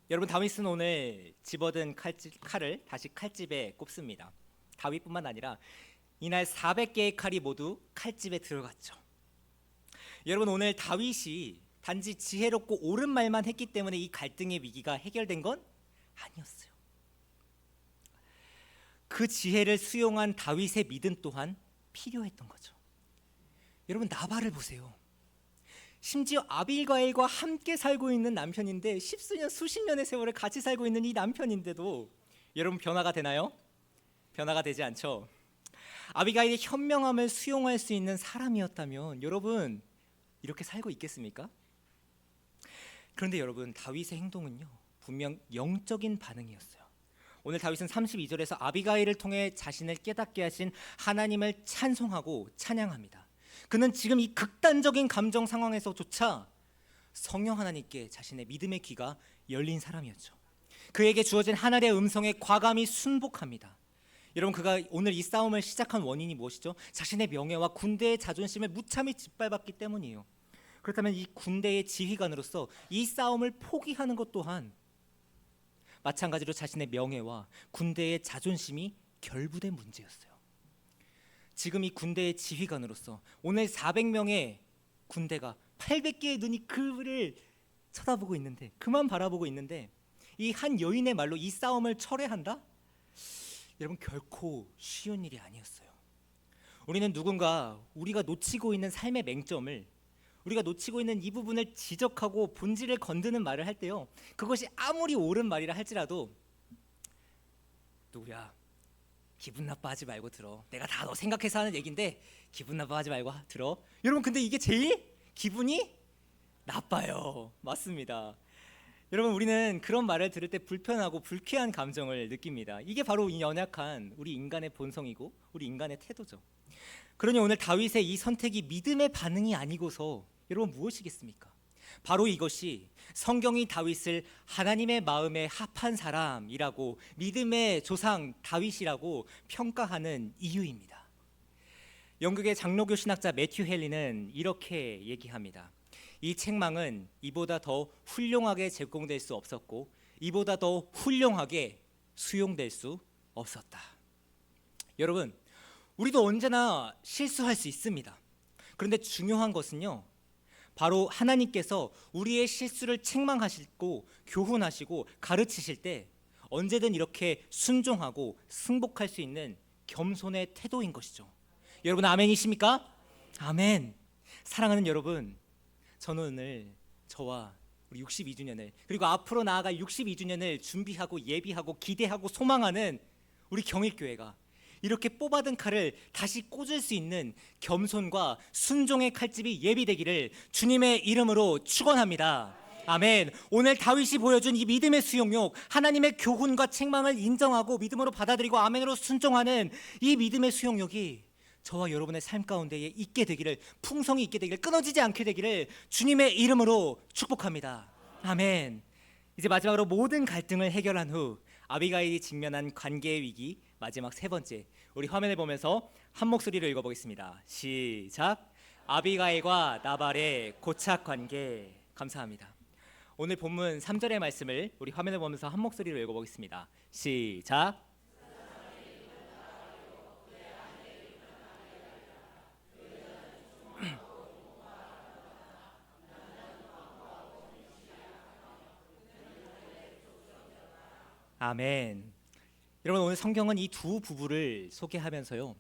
여러분, 다윗은 오늘 집어든 칼을 다시 칼집에 꼽습니다. 다윗뿐만 아니라 이날 400개의 칼이 모두 칼집에 들어갔죠. 여러분, 오늘 다윗이 단지 지혜롭고 옳은 말만 했기 때문에 이 갈등의 위기가 해결된 건 아니었어요. 그 지혜를 수용한 다윗의 믿음 또한 필요했던 거죠. 여러분, 나발을 보세요. 심지어 아비가일과 함께 살고 있는 남편인데 십수년 수십 년의 세월을 같이 살고 있는 이 남편인데도 여러분, 변화가 되나요? 변화가 되지 않죠. 아비가일의 현명함을 수용할 수 있는 사람이었다면 여러분, 이렇게 살고 있겠습니까? 그런데 여러분, 다윗의 행동은요, 분명 영적인 반응이었어요. 오늘 다윗은 32절에서 아비가일을 통해 자신을 깨닫게 하신 하나님을 찬송하고 찬양합니다. 그는 지금 이 극단적인 감정 상황에서조차 성령 하나님께 자신의 믿음의 귀가 열린 사람이었죠. 그에게 주어진 하늘의 음성에 과감히 순복합니다. 여러분, 그가 오늘 이 싸움을 시작한 원인이 무엇이죠? 자신의 명예와 군대의 자존심을 무참히 짓밟았기 때문이에요. 그렇다면 이 군대의 지휘관으로서 이 싸움을 포기하는 것 또한 마찬가지로 자신의 명예와 군대의 자존심이 결부된 문제였어요. 지금 이 군대의 지휘관으로서 오늘 400명의 군대가 800개의 눈이 그를 쳐다보고 있는데, 그만 바라보고 있는데 이 한 여인의 말로 이 싸움을 철회한다? 여러분 결코 쉬운 일이 아니었어요. 우리는 누군가 우리가 놓치고 있는 삶의 맹점을, 우리가 놓치고 있는 이 부분을 지적하고 본질을 건드는 말을 할 때요, 그것이 아무리 옳은 말이라 할지라도 누구야, 기분 나빠하지 말고 들어. 내가 다 너 생각해서 하는 얘긴데 기분 나빠하지 말고 들어. 여러분 근데 이게 제일 기분이 나빠요. 맞습니다. 여러분 우리는 그런 말을 들을 때 불편하고 불쾌한 감정을 느낍니다. 이게 바로 이 연약한 우리 인간의 본성이고 우리 인간의 태도죠. 그러니 오늘 다윗의 이 선택이 믿음의 반응이 아니고서 여러분 무엇이겠습니까? 바로 이것이 성경이 다윗을 하나님의 마음에 합한 사람이라고, 믿음의 조상 다윗이라고 평가하는 이유입니다. 영국의 장로교 신학자 매튜 헨리는 이렇게 얘기합니다. 이 책망은 이보다 더 훌륭하게 제공될 수 없었고 이보다 더 훌륭하게 수용될 수 없었다. 여러분, 우리도 언제나 실수할 수 있습니다. 그런데 중요한 것은요, 바로 하나님께서 우리의 실수를 책망하시고 교훈하시고 가르치실 때 언제든 이렇게 순종하고 승복할 수 있는 겸손의 태도인 것이죠. 여러분 아멘이십니까? 아멘. 사랑하는 여러분, 저는 오늘 저와 우리 62주년을, 그리고 앞으로 나아갈 62주년을 준비하고 예비하고 기대하고 소망하는 우리 경일교회가 이렇게 뽑아든 칼을 다시 꽂을 수 있는 겸손과 순종의 칼집이 예비되기를 주님의 이름으로 축원합니다. 아멘. 오늘 다윗이 보여준 이 믿음의 수용력, 하나님의 교훈과 책망을 인정하고 믿음으로 받아들이고 아멘으로 순종하는 이 믿음의 수용력이 저와 여러분의 삶 가운데에 있게 되기를, 풍성이 있게 되기를, 끊어지지 않게 되기를 주님의 이름으로 축복합니다. 아멘. 이제 마지막으로 모든 갈등을 해결한 후 아비가일이 직면한 관계의 위기, 마지막 세 번째, 우리 화면을 보면서 한 목소리로 읽어보겠습니다. 시작. 아비가일과 나발의 고착 관계. 감사합니다. 오늘 본문 3절의 말씀을 우리 화면을 보면서 한 목소리로 읽어보겠습니다. 시작. 아멘. 여러분 오늘 성경은 이 두 부부를 소개하면서요,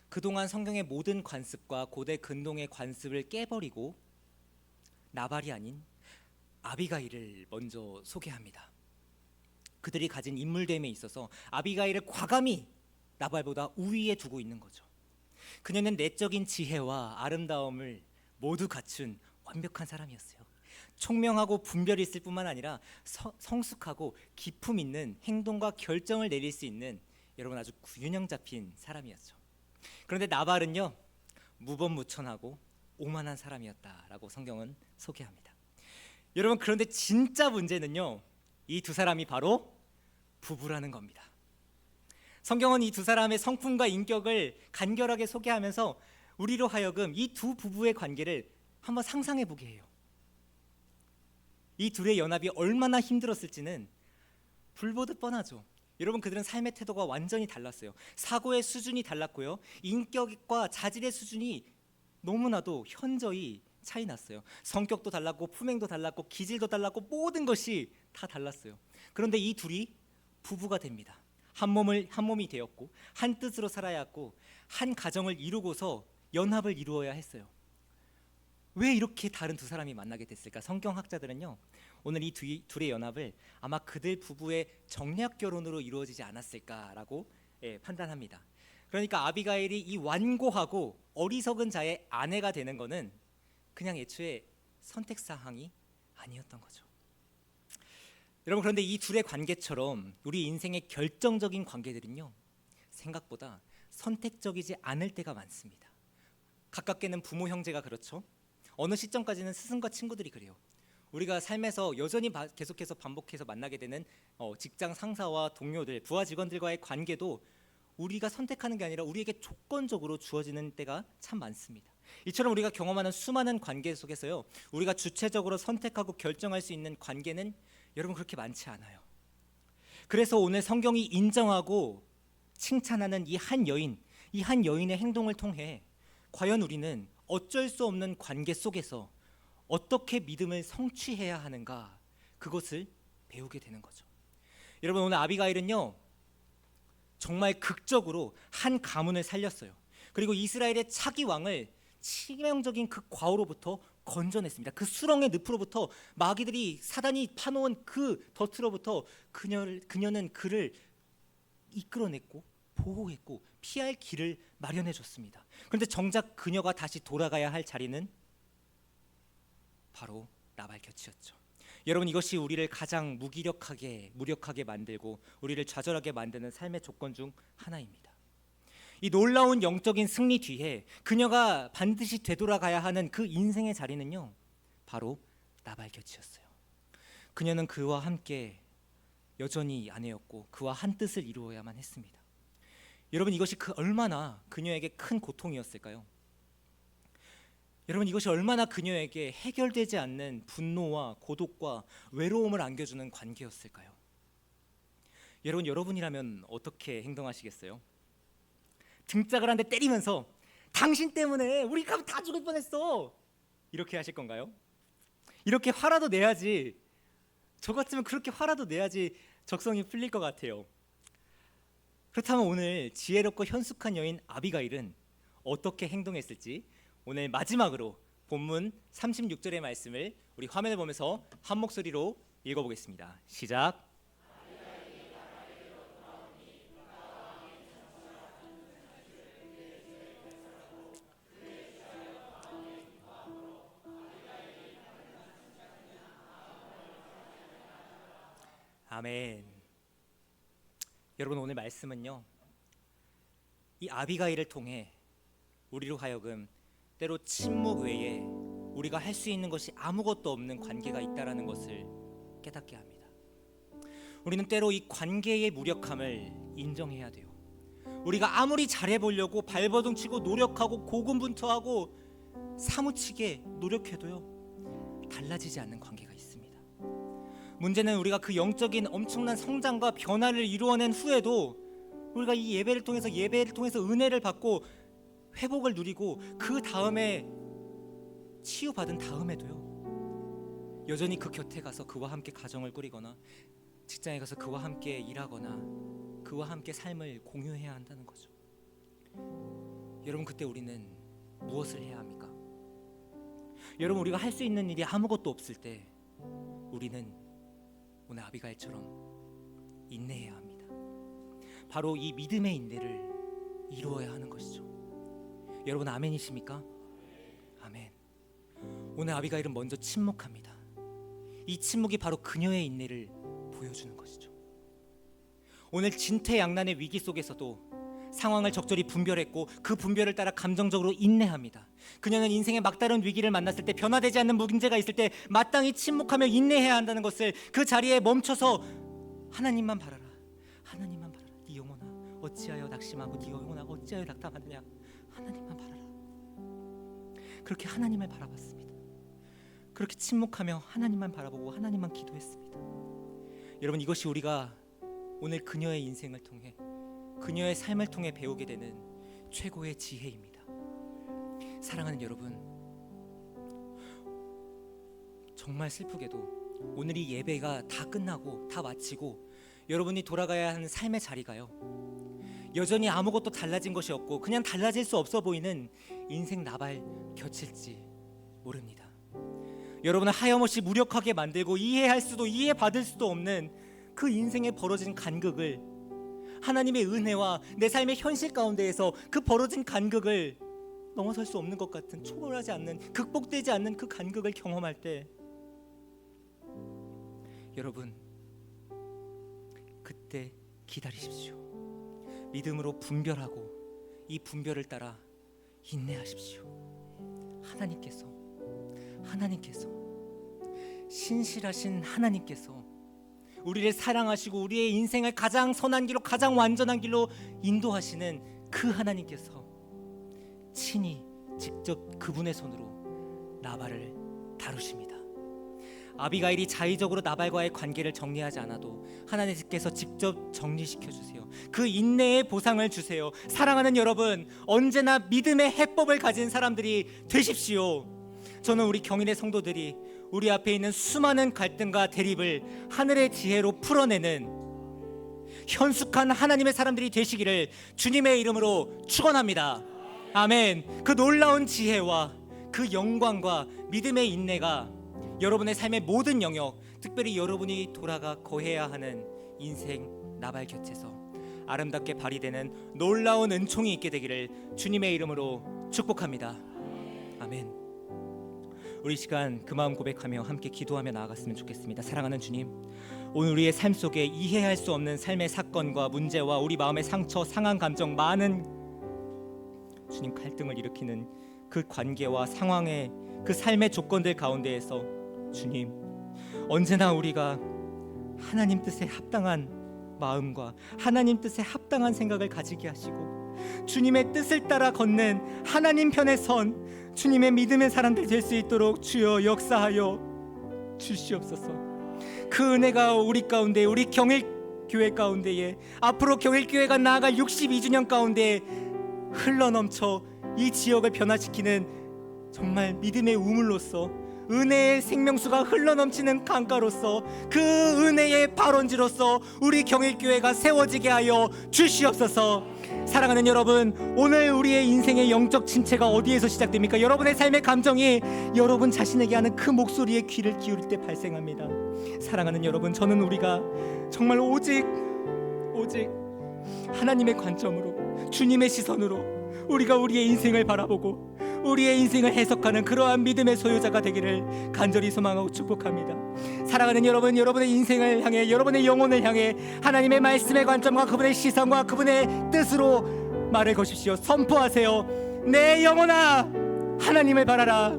그동안 성경의 모든 관습과 고대 근동의 관습을 깨버리고 나발이 아닌 아비가일을 먼저 소개합니다. 그들이 가진 인물됨에 있어서 아비가일을 과감히 나발보다 우위에 두고 있는 거죠. 그녀는 내적인 지혜와 아름다움을 모두 갖춘 완벽한 사람이었어요. 총명하고 분별이 있을 뿐만 아니라 성숙하고 기품 있는 행동과 결정을 내릴 수 있는, 여러분 아주 균형 잡힌 사람이었죠. 그런데 나발은요, 무법무천하고 오만한 사람이었다라고 성경은 소개합니다. 여러분 그런데 진짜 문제는요, 이 두 사람이 바로 부부라는 겁니다. 성경은 이 두 사람의 성품과 인격을 간결하게 소개하면서 우리로 하여금 이 두 부부의 관계를 한번 상상해 보게 해요. 이 둘의 연합이 얼마나 힘들었을지는 불보듯 뻔하죠. 여러분 그들은 삶의 태도가 완전히 달랐어요. 사고의 수준이 달랐고요, 인격과 자질의 수준이 너무나도 현저히 차이 났어요. 성격도 달랐고 품행도 달랐고 기질도 달랐고 모든 것이 다 달랐어요. 그런데 이 둘이 부부가 됩니다. 한 몸이 되었고 한 뜻으로 살아야 했고 한 가정을 이루고서 연합을 이루어야 했어요. 왜 이렇게 다른 두 사람이 만나게 됐을까? 성경학자들은요, 오늘 이 둘의 연합을 아마 그들 부부의 정략 결혼으로 이루어지지 않았을까라고 판단합니다. 그러니까 아비가일이 이 완고하고 어리석은 자의 아내가 되는 것은 그냥 애초에 선택사항이 아니었던 거죠. 여러분 그런데 이 둘의 관계처럼 우리 인생의 결정적인 관계들은요, 생각보다 선택적이지 않을 때가 많습니다. 가깝게는 부모 형제가 그렇죠. 어느 시점까지는 스승과 친구들이 그래요. 우리가 삶에서 여전히 계속해서 반복해서 만나게 되는 직장 상사와 동료들, 부하 직원들과의 관계도 우리가 선택하는 게 아니라 우리에게 조건적으로 주어지는 때가 참 많습니다. 이처럼 우리가 경험하는 수많은 관계 속에서요, 우리가 주체적으로 선택하고 결정할 수 있는 관계는 여러분 그렇게 많지 않아요. 그래서 오늘 성경이 인정하고 칭찬하는 이 한 여인의 행동을 통해 과연 우리는 어쩔 수 없는 관계 속에서 어떻게 믿음을 성취해야 하는가, 그것을 배우게 되는 거죠. 여러분 오늘 아비가일은요, 정말 극적으로 한 가문을 살렸어요. 그리고 이스라엘의 차기 왕을 치명적인 그 과오로부터 건져냈습니다. 그 수렁의 늪으로부터, 마귀들이 사단이 파놓은 그 덫으로부터 그녀는 그를 이끌어냈고 보호했고 피할 길을 마련해 줬습니다. 그런데 정작 그녀가 다시 돌아가야 할 자리는 바로 나발 곁이었죠. 여러분, 이것이 우리를 가장 무력하게 만들고 우리를 좌절하게 만드는 삶의 조건 중 하나입니다. 이 놀라운 영적인 승리 뒤에 그녀가 반드시 되돌아가야 하는 그 인생의 자리는요, 바로 나발 곁이었어요. 그녀는 그와 함께 여전히 아내였고 그와 한 뜻을 이루어야만 했습니다. 여러분, 이것이 얼마나 그녀에게 큰 고통이었을까요? 여러분, 이것이 얼마나 그녀에게 해결되지 않는 분노와 고독과 외로움을 안겨주는 관계였을까요? 여러분이라면 어떻게 행동하시겠어요? 등짝을 한 대 때리면서 당신 때문에 우리가 다 죽을 뻔했어, 이렇게 하실 건가요? 이렇게 화라도 내야지, 저 같으면 그렇게 화라도 내야지 적성이 풀릴 것 같아요. 그렇다면 오늘 지혜롭고 현숙한 여인 아비가일은 어떻게 행동했을지 오늘 마지막으로 본문 36절의 말씀을 우리 화면을 보면서 한 목소리로 읽어보겠습니다. 시작. 아멘. 여러분, 오늘 말씀은요, 이 아비가일을 통해 우리로 하여금 때로 침묵 외에 우리가 할 수 있는 것이 아무것도 없는 관계가 있다라는 것을 깨닫게 합니다. 우리는 때로 이 관계의 무력함을 인정해야 돼요. 우리가 아무리 잘해보려고 발버둥치고 노력하고 고군분투하고 사무치게 노력해도요, 달라지지 않는 관계가 있습니다. 문제는 우리가 그 영적인 엄청난 성장과 변화를 이루어낸 후에도 우리가 이 예배를 통해서 은혜를 받고 회복을 누리고 그 다음에 치유받은 다음에도요, 여전히 그 곁에 가서 그와 함께 가정을 꾸리거나 직장에 가서 그와 함께 일하거나 그와 함께 삶을 공유해야 한다는 거죠. 여러분, 그때 우리는 무엇을 해야 합니까? 여러분, 우리가 할 수 있는 일이 아무것도 없을 때 우리는 오늘 아비가일처럼 인내해야 합니다. 바로 이 믿음의 인내를 이루어야 하는 것이죠. 여러분, 아멘이십니까? 아멘. 오늘 아비가일은 먼저 침묵합니다. 이 침묵이 바로 그녀의 인내를 보여주는 것이죠. 오늘 진퇴양난의 위기 속에서도 상황을 적절히 분별했고 그 분별을 따라 감정적으로 인내합니다. 그녀는 인생의 막다른 위기를 만났을 때, 변화되지 않는 문제가 있을 때 마땅히 침묵하며 인내해야 한다는 것을, 그 자리에 멈춰서 하나님만 바라라, 하나님만 바라라, 네 영혼아 어찌하여 낙심하고 네 영혼아 어찌하여 낙담하느냐, 하나님만 바라라. 그렇게 하나님을 바라봤습니다. 그렇게 침묵하며 하나님만 바라보고 하나님만 기도했습니다. 여러분, 이것이 우리가 오늘 그녀의 인생을 통해, 그녀의 삶을 통해 배우게 되는 최고의 지혜입니다. 사랑하는 여러분, 정말 슬프게도 오늘 이 예배가 다 끝나고 다 마치고 여러분이 돌아가야 하는 삶의 자리가요, 여전히 아무것도 달라진 것이 없고 그냥 달라질 수 없어 보이는 인생 나발 곁일지 모릅니다. 여러분을 하염없이 무력하게 만들고 이해할 수도 이해받을 수도 없는 그 인생에 벌어진 간극을, 하나님의 은혜와 내 삶의 현실 가운데에서 그 벌어진 간극을 넘어설 수 없는 것 같은, 초월하지 않는, 극복되지 않는 그 간극을 경험할 때 여러분, 그때 기다리십시오. 믿음으로 분별하고 이 분별을 따라 인내하십시오. 하나님께서 신실하신 하나님께서 우리를 사랑하시고 우리의 인생을 가장 선한 길로, 가장 완전한 길로 인도하시는 그 하나님께서 친히 직접 그분의 손으로 나발을 다루십니다. 아비가일이 자의적으로 나발과의 관계를 정리하지 않아도 하나님께서 직접 정리시켜 주세요. 그 인내의 보상을 주세요. 사랑하는 여러분, 언제나 믿음의 해법을 가진 사람들이 되십시오. 저는 우리 경인의 성도들이 우리 앞에 있는 수많은 갈등과 대립을 하늘의 지혜로 풀어내는, 현숙한 하나님의 사람들이 되시기를 주님의 이름으로 축원합니다. 아멘. 그 놀라운 지혜와 그 영광과 믿음의 인내가 여러분의 삶의 모든 영역, 특별히 여러분이 돌아가 거해야 하는 인생 나발 곁에서 아름답게 발휘되는 놀라운 은총이 있게 되기를 주님의 이름으로 축복합니다. 아멘. 우리 시간 그 마음 고백하며 함께 기도하며 나아갔으면 좋겠습니다. 사랑하는 주님, 오늘 우리의 삶 속에 이해할 수 없는 삶의 사건과 문제와 우리 마음의 상처, 상한 감정, 많은 주님 갈등을 일으키는 그 관계와 상황의 그 삶의 조건들 가운데에서 주님, 언제나 우리가 하나님 뜻에 합당한 마음과 하나님 뜻에 합당한 생각을 가지게 하시고 주님의 뜻을 따라 걷는 하나님 편에 선 주님의 믿음의 사람들 될 수 있도록 주여 역사하여 주시옵소서. 그 은혜가 우리 가운데, 우리 경일교회 가운데에, 앞으로 경일교회가 나아갈 62주년 가운데 흘러넘쳐 이 지역을 변화시키는 정말 믿음의 우물로서, 은혜의 생명수가 흘러넘치는 강가로서, 그 은혜의 발원지로서 우리 경일교회가 세워지게 하여 주시옵소서. 사랑하는 여러분, 오늘 우리의 인생의 영적 침체가 어디에서 시작됩니까? 여러분의 삶의 감정이 여러분 자신에게 하는 그 목소리에 귀를 기울일 때 발생합니다. 사랑하는 여러분, 저는 우리가 정말 오직 하나님의 관점으로, 주님의 시선으로 우리가 우리의 인생을 바라보고 우리의 인생을 해석하는 그러한 믿음의 소유자가 되기를 간절히 소망하고 축복합니다. 사랑하는 여러분, 여러분의 인생을 향해, 여러분의 영혼을 향해 하나님의 말씀의 관점과 그분의 시선과 그분의 뜻으로 말을 거십시오. 선포하세요. 내 영혼아 하나님을 바라라.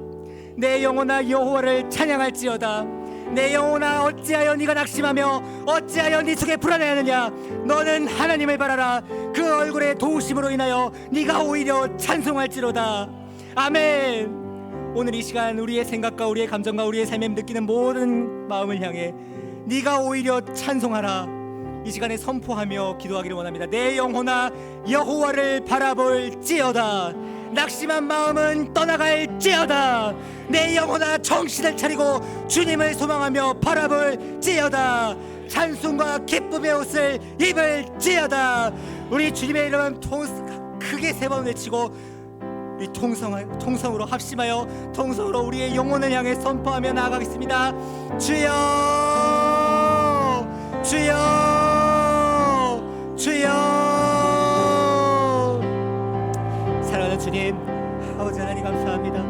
내 영혼아 여호와를 찬양할지어다. 내 영혼아 어찌하여 네가 낙심하며 어찌하여 네 속에 불안해하느냐. 너는 하나님을 바라라. 그 얼굴의 도우심으로 인하여 네가 오히려 찬송할지로다. 아멘. 오늘 이 시간 우리의 생각과 우리의 감정과 우리의 삶에 느끼는 모든 마음을 향해 네가 오히려 찬송하라. 이 시간에 선포하며 기도하기를 원합니다. 내 영혼아 여호와를 바라볼지어다. 낙심한 마음은 떠나갈지어다. 내 영혼아 정신을 차리고 주님을 소망하며 바라볼지어다. 찬송과 기쁨의 옷을 입을지어다. 우리 주님의 이름은 크게 세 번 외치고 우리 통성으로 합심하여 통성으로 우리의 영혼을 향해 선포하며 나아가겠습니다. 주여 주여 주여. 사랑하는 주님, 아버지 하나님 감사합니다.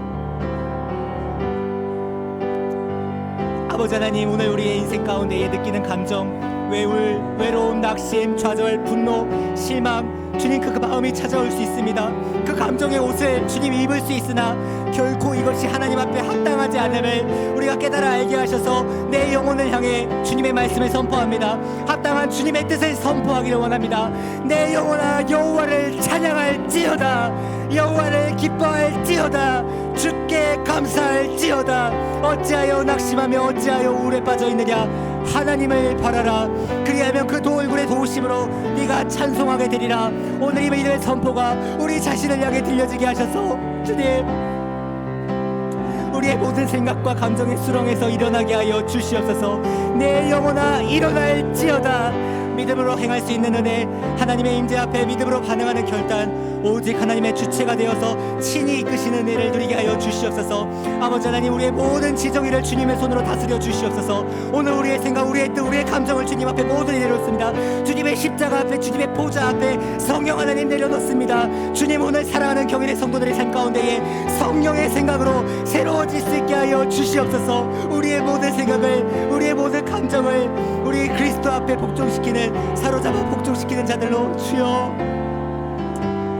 아버지 하나님, 오늘 우리의 인생 가운데에 느끼는 감정, 외로움, 낙심, 좌절, 분노, 실망, 주님 그 마음이 찾아올 수 있습니다. 그 감정의 옷을 주님 입을 수 있으나 결코 이것이 하나님 앞에 합당하지 않음을 우리가 깨달아 알게 하셔서 내 영혼을 향해 주님의 말씀을 선포합니다. 합당한 주님의 뜻을 선포하기를 원합니다. 내 영혼아 여호와를 찬양할지어다. 여호와를 기뻐할지어다. 주께 감사할지어다. 어찌하여 낙심하며 어찌하여 우울에 빠져있느냐. 하나님을 바라라. 그리하면 그 얼굴의 도우심으로 네가 찬송하게 되리라. 오늘 이 믿음의 선포가 우리 자신을 향해 들려지게 하셔서 주님, 우리의 모든 생각과 감정의 수렁에서 일어나게 하여 주시옵소서. 내 영혼아 일어날지어다. 믿음으로 행할 수 있는 은혜, 하나님의 임재 앞에 믿음으로 반응하는 결단, 오직 하나님의 주체가 되어서 친히 이끄시는 은혜를 누리게 하여 주시옵소서. 아버지 하나님, 우리의 모든 지정의를 주님의 손으로 다스려 주시옵소서. 오늘 우리의 생각, 우리의 뜻, 우리의 감정을 주님 앞에 모두 내려놓습니다. 주님의 십자가 앞에, 주님의 보좌 앞에 성령 하나님 내려놓습니다. 주님, 오늘 사랑하는 경일의 성도들의 삶 가운데에 성령의 생각으로 새로워질 수 있게 하여 주시옵소서. 우리의 모든 생각을, 우리의 모든 감정을 우리 그리스도 앞에 복종시키는, 사로잡아 복종시키는 자들로 주여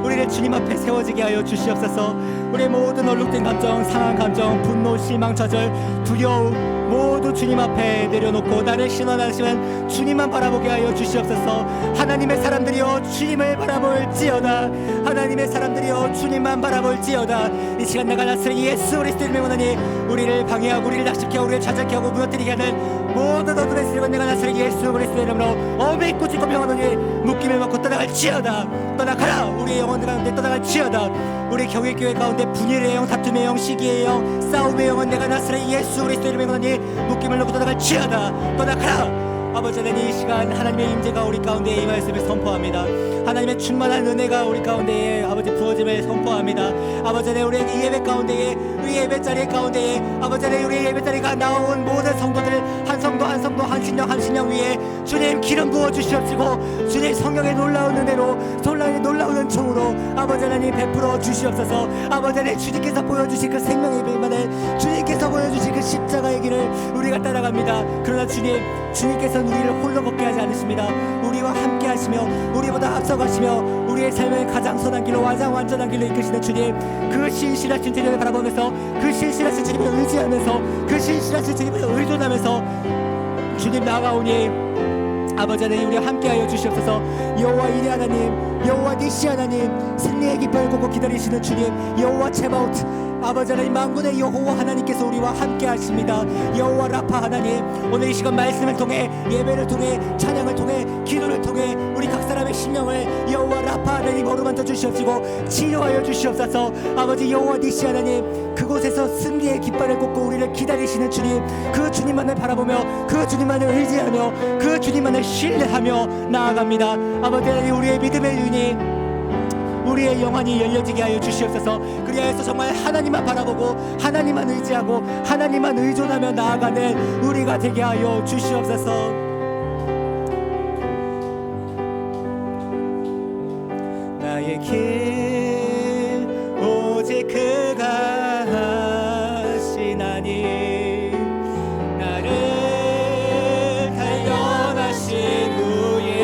우리를 주님 앞에 세워지게 하여 주시옵소서. 우리의 모든 얼룩된 감정, 상한 감정, 분노, 실망, 좌절, 두려움 모두 주님 앞에 내려놓고 나를 신원하시면 주님만 바라보게 하여 주시옵소서. 하나님의 사람들이여 주님을 바라볼지어다. 하나님의 사람들이여 주님만 바라볼지어다. 이 시간 내가 나서는 예수 그리스도의 이름으로 원하니 우리를 방해하고 우리를 낙심케 하고 우리를 좌절케 하고 무너뜨리게 하는 모든 어둠의 세력은 내가 나서는 예수 그리스도의 이름으로 어메이고 지고 명하노니 묶임을 먹고 떠나갈지어다. 떠나가라. 우리의 영혼들 가운데 떠나갈지어다. 우리 경일교회 가운데 분열의 영, 다툼의 영, 시기의 영, 싸움의 영은 내가 나서는 예수 그리스도의 이름으로 원하니 묶임을 놓고 떠나갈지어다. 떠나가라. 아버지 하나님, 이 시간 하나님의 임재가 우리 가운데 임하였음을 선포합니다. 하나님의 충만한 은혜가 우리 가운데에 아버지 부어짐을 선포합니다. 아버지 하나님, 우리의 이 예배 가운데에, 우리 예배자리 가운데에 아버지 하나님, 우리 예배자리가 나온 모든 성도들 한 성도 한 성도 한 심령 한 심령 위에 주님 기름 부어 주시옵시고, 주님 성령의 놀라운 은혜로 놀라운 은총으로 아버지 하나님 베풀어 주시옵소서. 아버지 하나님, 주님께서 보여주신 그 생명의 빛만을, 주님께서 보여주신 그 십자가의 길을 우리가 따라갑니다. 그러나 주님께서는 우리를 홀로 걷게 하지 않으십니다. 우리와 함께 하시며 우리보다 앞서가시며 우리의 삶을 가장 선한 길로, 가장 완전한 길로 이끄시는 주님, 그 신실하신 주님을 바라보면서, 그 신실하신 주님을 의지하면서, 그 신실하신 주님을 의존하면서 주님 나아가오니 아버지 하나님, 우리와 함께하여 주시옵소서. 여호와 이레 하나님, 여호와 니시 하나님, 승리의 깃발을 꽂고 기다리시는 주님, 여호와 체바오트 아버지 하나님, 만군의 여호와 하나님께서 우리와 함께 하십니다. 여호와 라파 하나님, 오늘 이 시간 말씀을 통해, 예배를 통해, 찬양을 통해, 기도를 통해 우리 각 사람의 심령을 여호와 라파 하나님 어루만져 주시옵시고 치료하여 주시옵소서. 아버지 여호와 니시 하나님, 그곳에서 승리의 깃발을 꽂고 우리를 기다리시는 주님, 그 주님만을 바라보며 그 주님만을 의지하며 그 주님만을 신뢰하며 나아갑니다. 아버지 하나님, 우리의 믿음의 눈이, 우리의 영혼이 열려지게 하여 주시옵소서. 그리하여서 정말 하나님만 바라보고 하나님만 의지하고 하나님만 의존하며 나아가는 우리가 되게 하여 주시옵소서. 나의 길 오직 그가 하시나니, 나를 단련하신 후에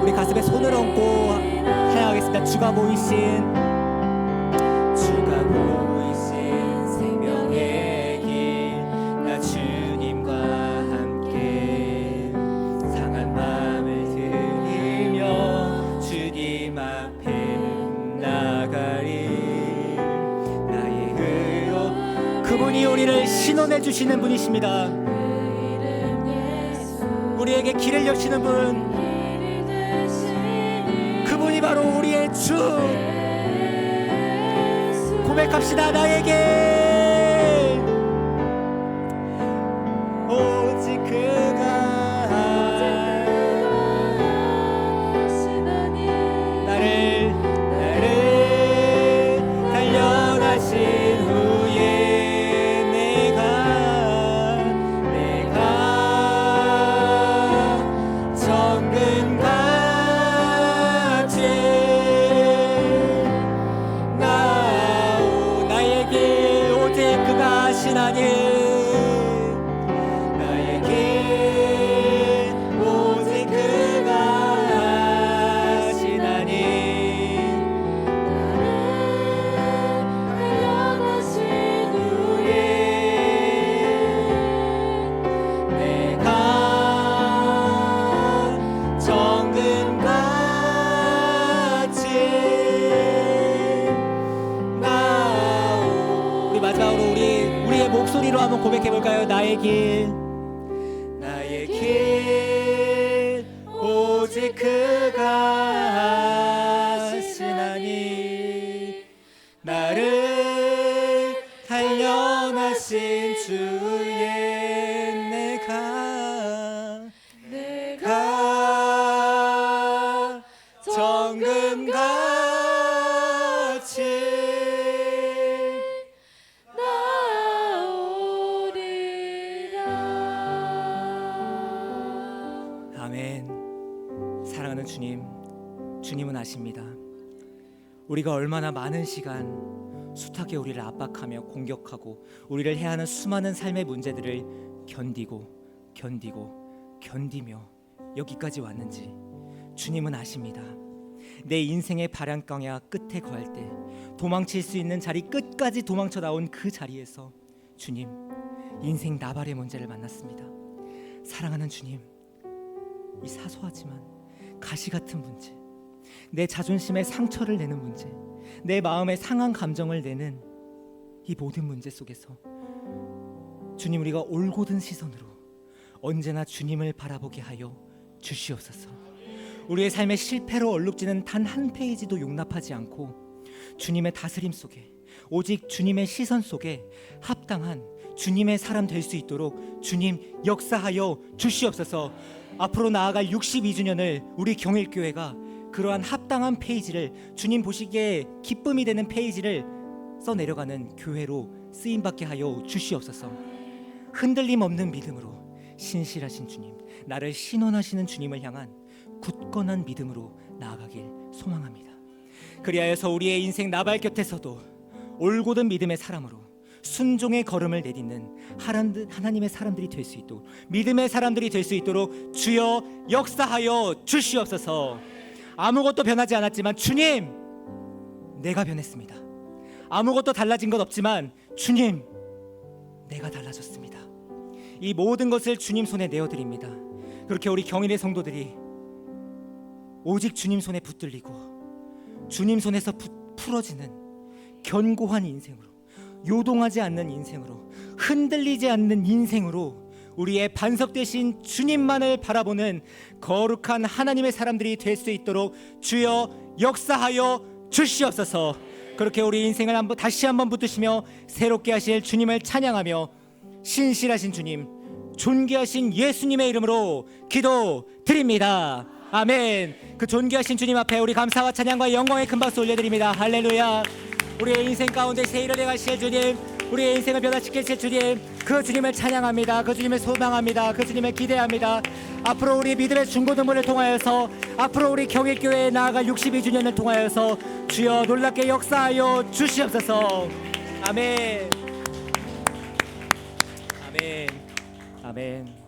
우리 가슴에 손을 얹고 찬양하겠습니다. 주가 보이신 생명의 길, 나 주님과 함께 상한 마음을 들이며 주님 앞에 나가리. 나의 의로, 그분이 우리를 신원해 주시는 분이십니다. 우리에게 길을 여시는 분, 그분이 바로 우리의 주. 고백합시다. 나에게 오직 그가 나를 단련하신 후에 내가 정금같이 나에게 오직 그가 하시나니, 나에게 오직 그가 하시나니, 단련하신 후에 내가 정금같이 나오. 우리 마지막으로 우리의 목소리로 한번 고백해볼까요? 나의 길 오직 그가 하시나니, 나를 단련하신 주의 내가 정금같이 나오리라. 아멘. 사랑하는 주님, 주님은 아십니다. 우리가 얼마나 많은 시간 숱하게 우리를 압박하며 공격하고 우리를 해야 하는 수많은 삶의 문제들을 견디며 여기까지 왔는지 주님은 아십니다. 내 인생의 발양강야 끝에 거할 때 도망칠 수 있는 자리 끝까지 도망쳐 나온 그 자리에서 주님, 인생 나발의 문제를 만났습니다. 사랑하는 주님, 이 사소하지만 가시 같은 문제, 내 자존심에 상처를 내는 문제, 내 마음에 상한 감정을 내는 이 모든 문제 속에서 주님, 우리가 올곧은 시선으로 언제나 주님을 바라보게 하여 주시옵소서. 우리의 삶의 실패로 얼룩지는 단 한 페이지도 용납하지 않고 주님의 다스림 속에, 오직 주님의 시선 속에 합당한 주님의 사람 될 수 있도록 주님 역사하여 주시옵소서. 앞으로 나아갈 62주년을 우리 경일교회가 그러한 합당한 페이지를, 주님 보시기에 기쁨이 되는 페이지를 써내려가는 교회로 쓰임받게 하여 주시옵소서. 흔들림 없는 믿음으로 신실하신 주님, 나를 신원하시는 주님을 향한 굳건한 믿음으로 나아가길 소망합니다. 그리하여서 우리의 인생 나발 곁에서도 올곧은 믿음의 사람으로 순종의 걸음을 내딛는 하나님의 사람들이 될 수 있도록, 믿음의 사람들이 될 수 있도록 주여 역사하여 주시옵소서. 아무것도 변하지 않았지만 주님, 내가 변했습니다. 아무것도 달라진 것 없지만 주님, 내가 달라졌습니다. 이 모든 것을 주님 손에 내어드립니다. 그렇게 우리 경일의 성도들이 오직 주님 손에 붙들리고 주님 손에서 풀어지는 견고한 인생으로, 요동하지 않는 인생으로, 흔들리지 않는 인생으로 우리의 반석 되신 주님만을 바라보는 거룩한 하나님의 사람들이 될 수 있도록 주여 역사하여 주시옵소서. 그렇게 우리 인생을 다시 한번 붙드시며 새롭게 하실 주님을 찬양하며 신실하신 주님, 존귀하신 예수님의 이름으로 기도드립니다. 아멘. 그 존귀하신 주님 앞에 우리 감사와 찬양과 영광의 큰 박수 올려드립니다. 할렐루야. 우리의 인생 가운데 새 일을 행하실 주님, 우리의 인생을 변화시키실 주님, 그 주님을 찬양합니다. 그 주님을 소망합니다. 그 주님을 기대합니다. 앞으로 우리 믿음의 중고등부를 통하여서, 앞으로 우리 경일교회에 나아갈 62주년을 통하여서 주여 놀랍게 역사하여 주시옵소서. 아멘. 아멘. 아멘.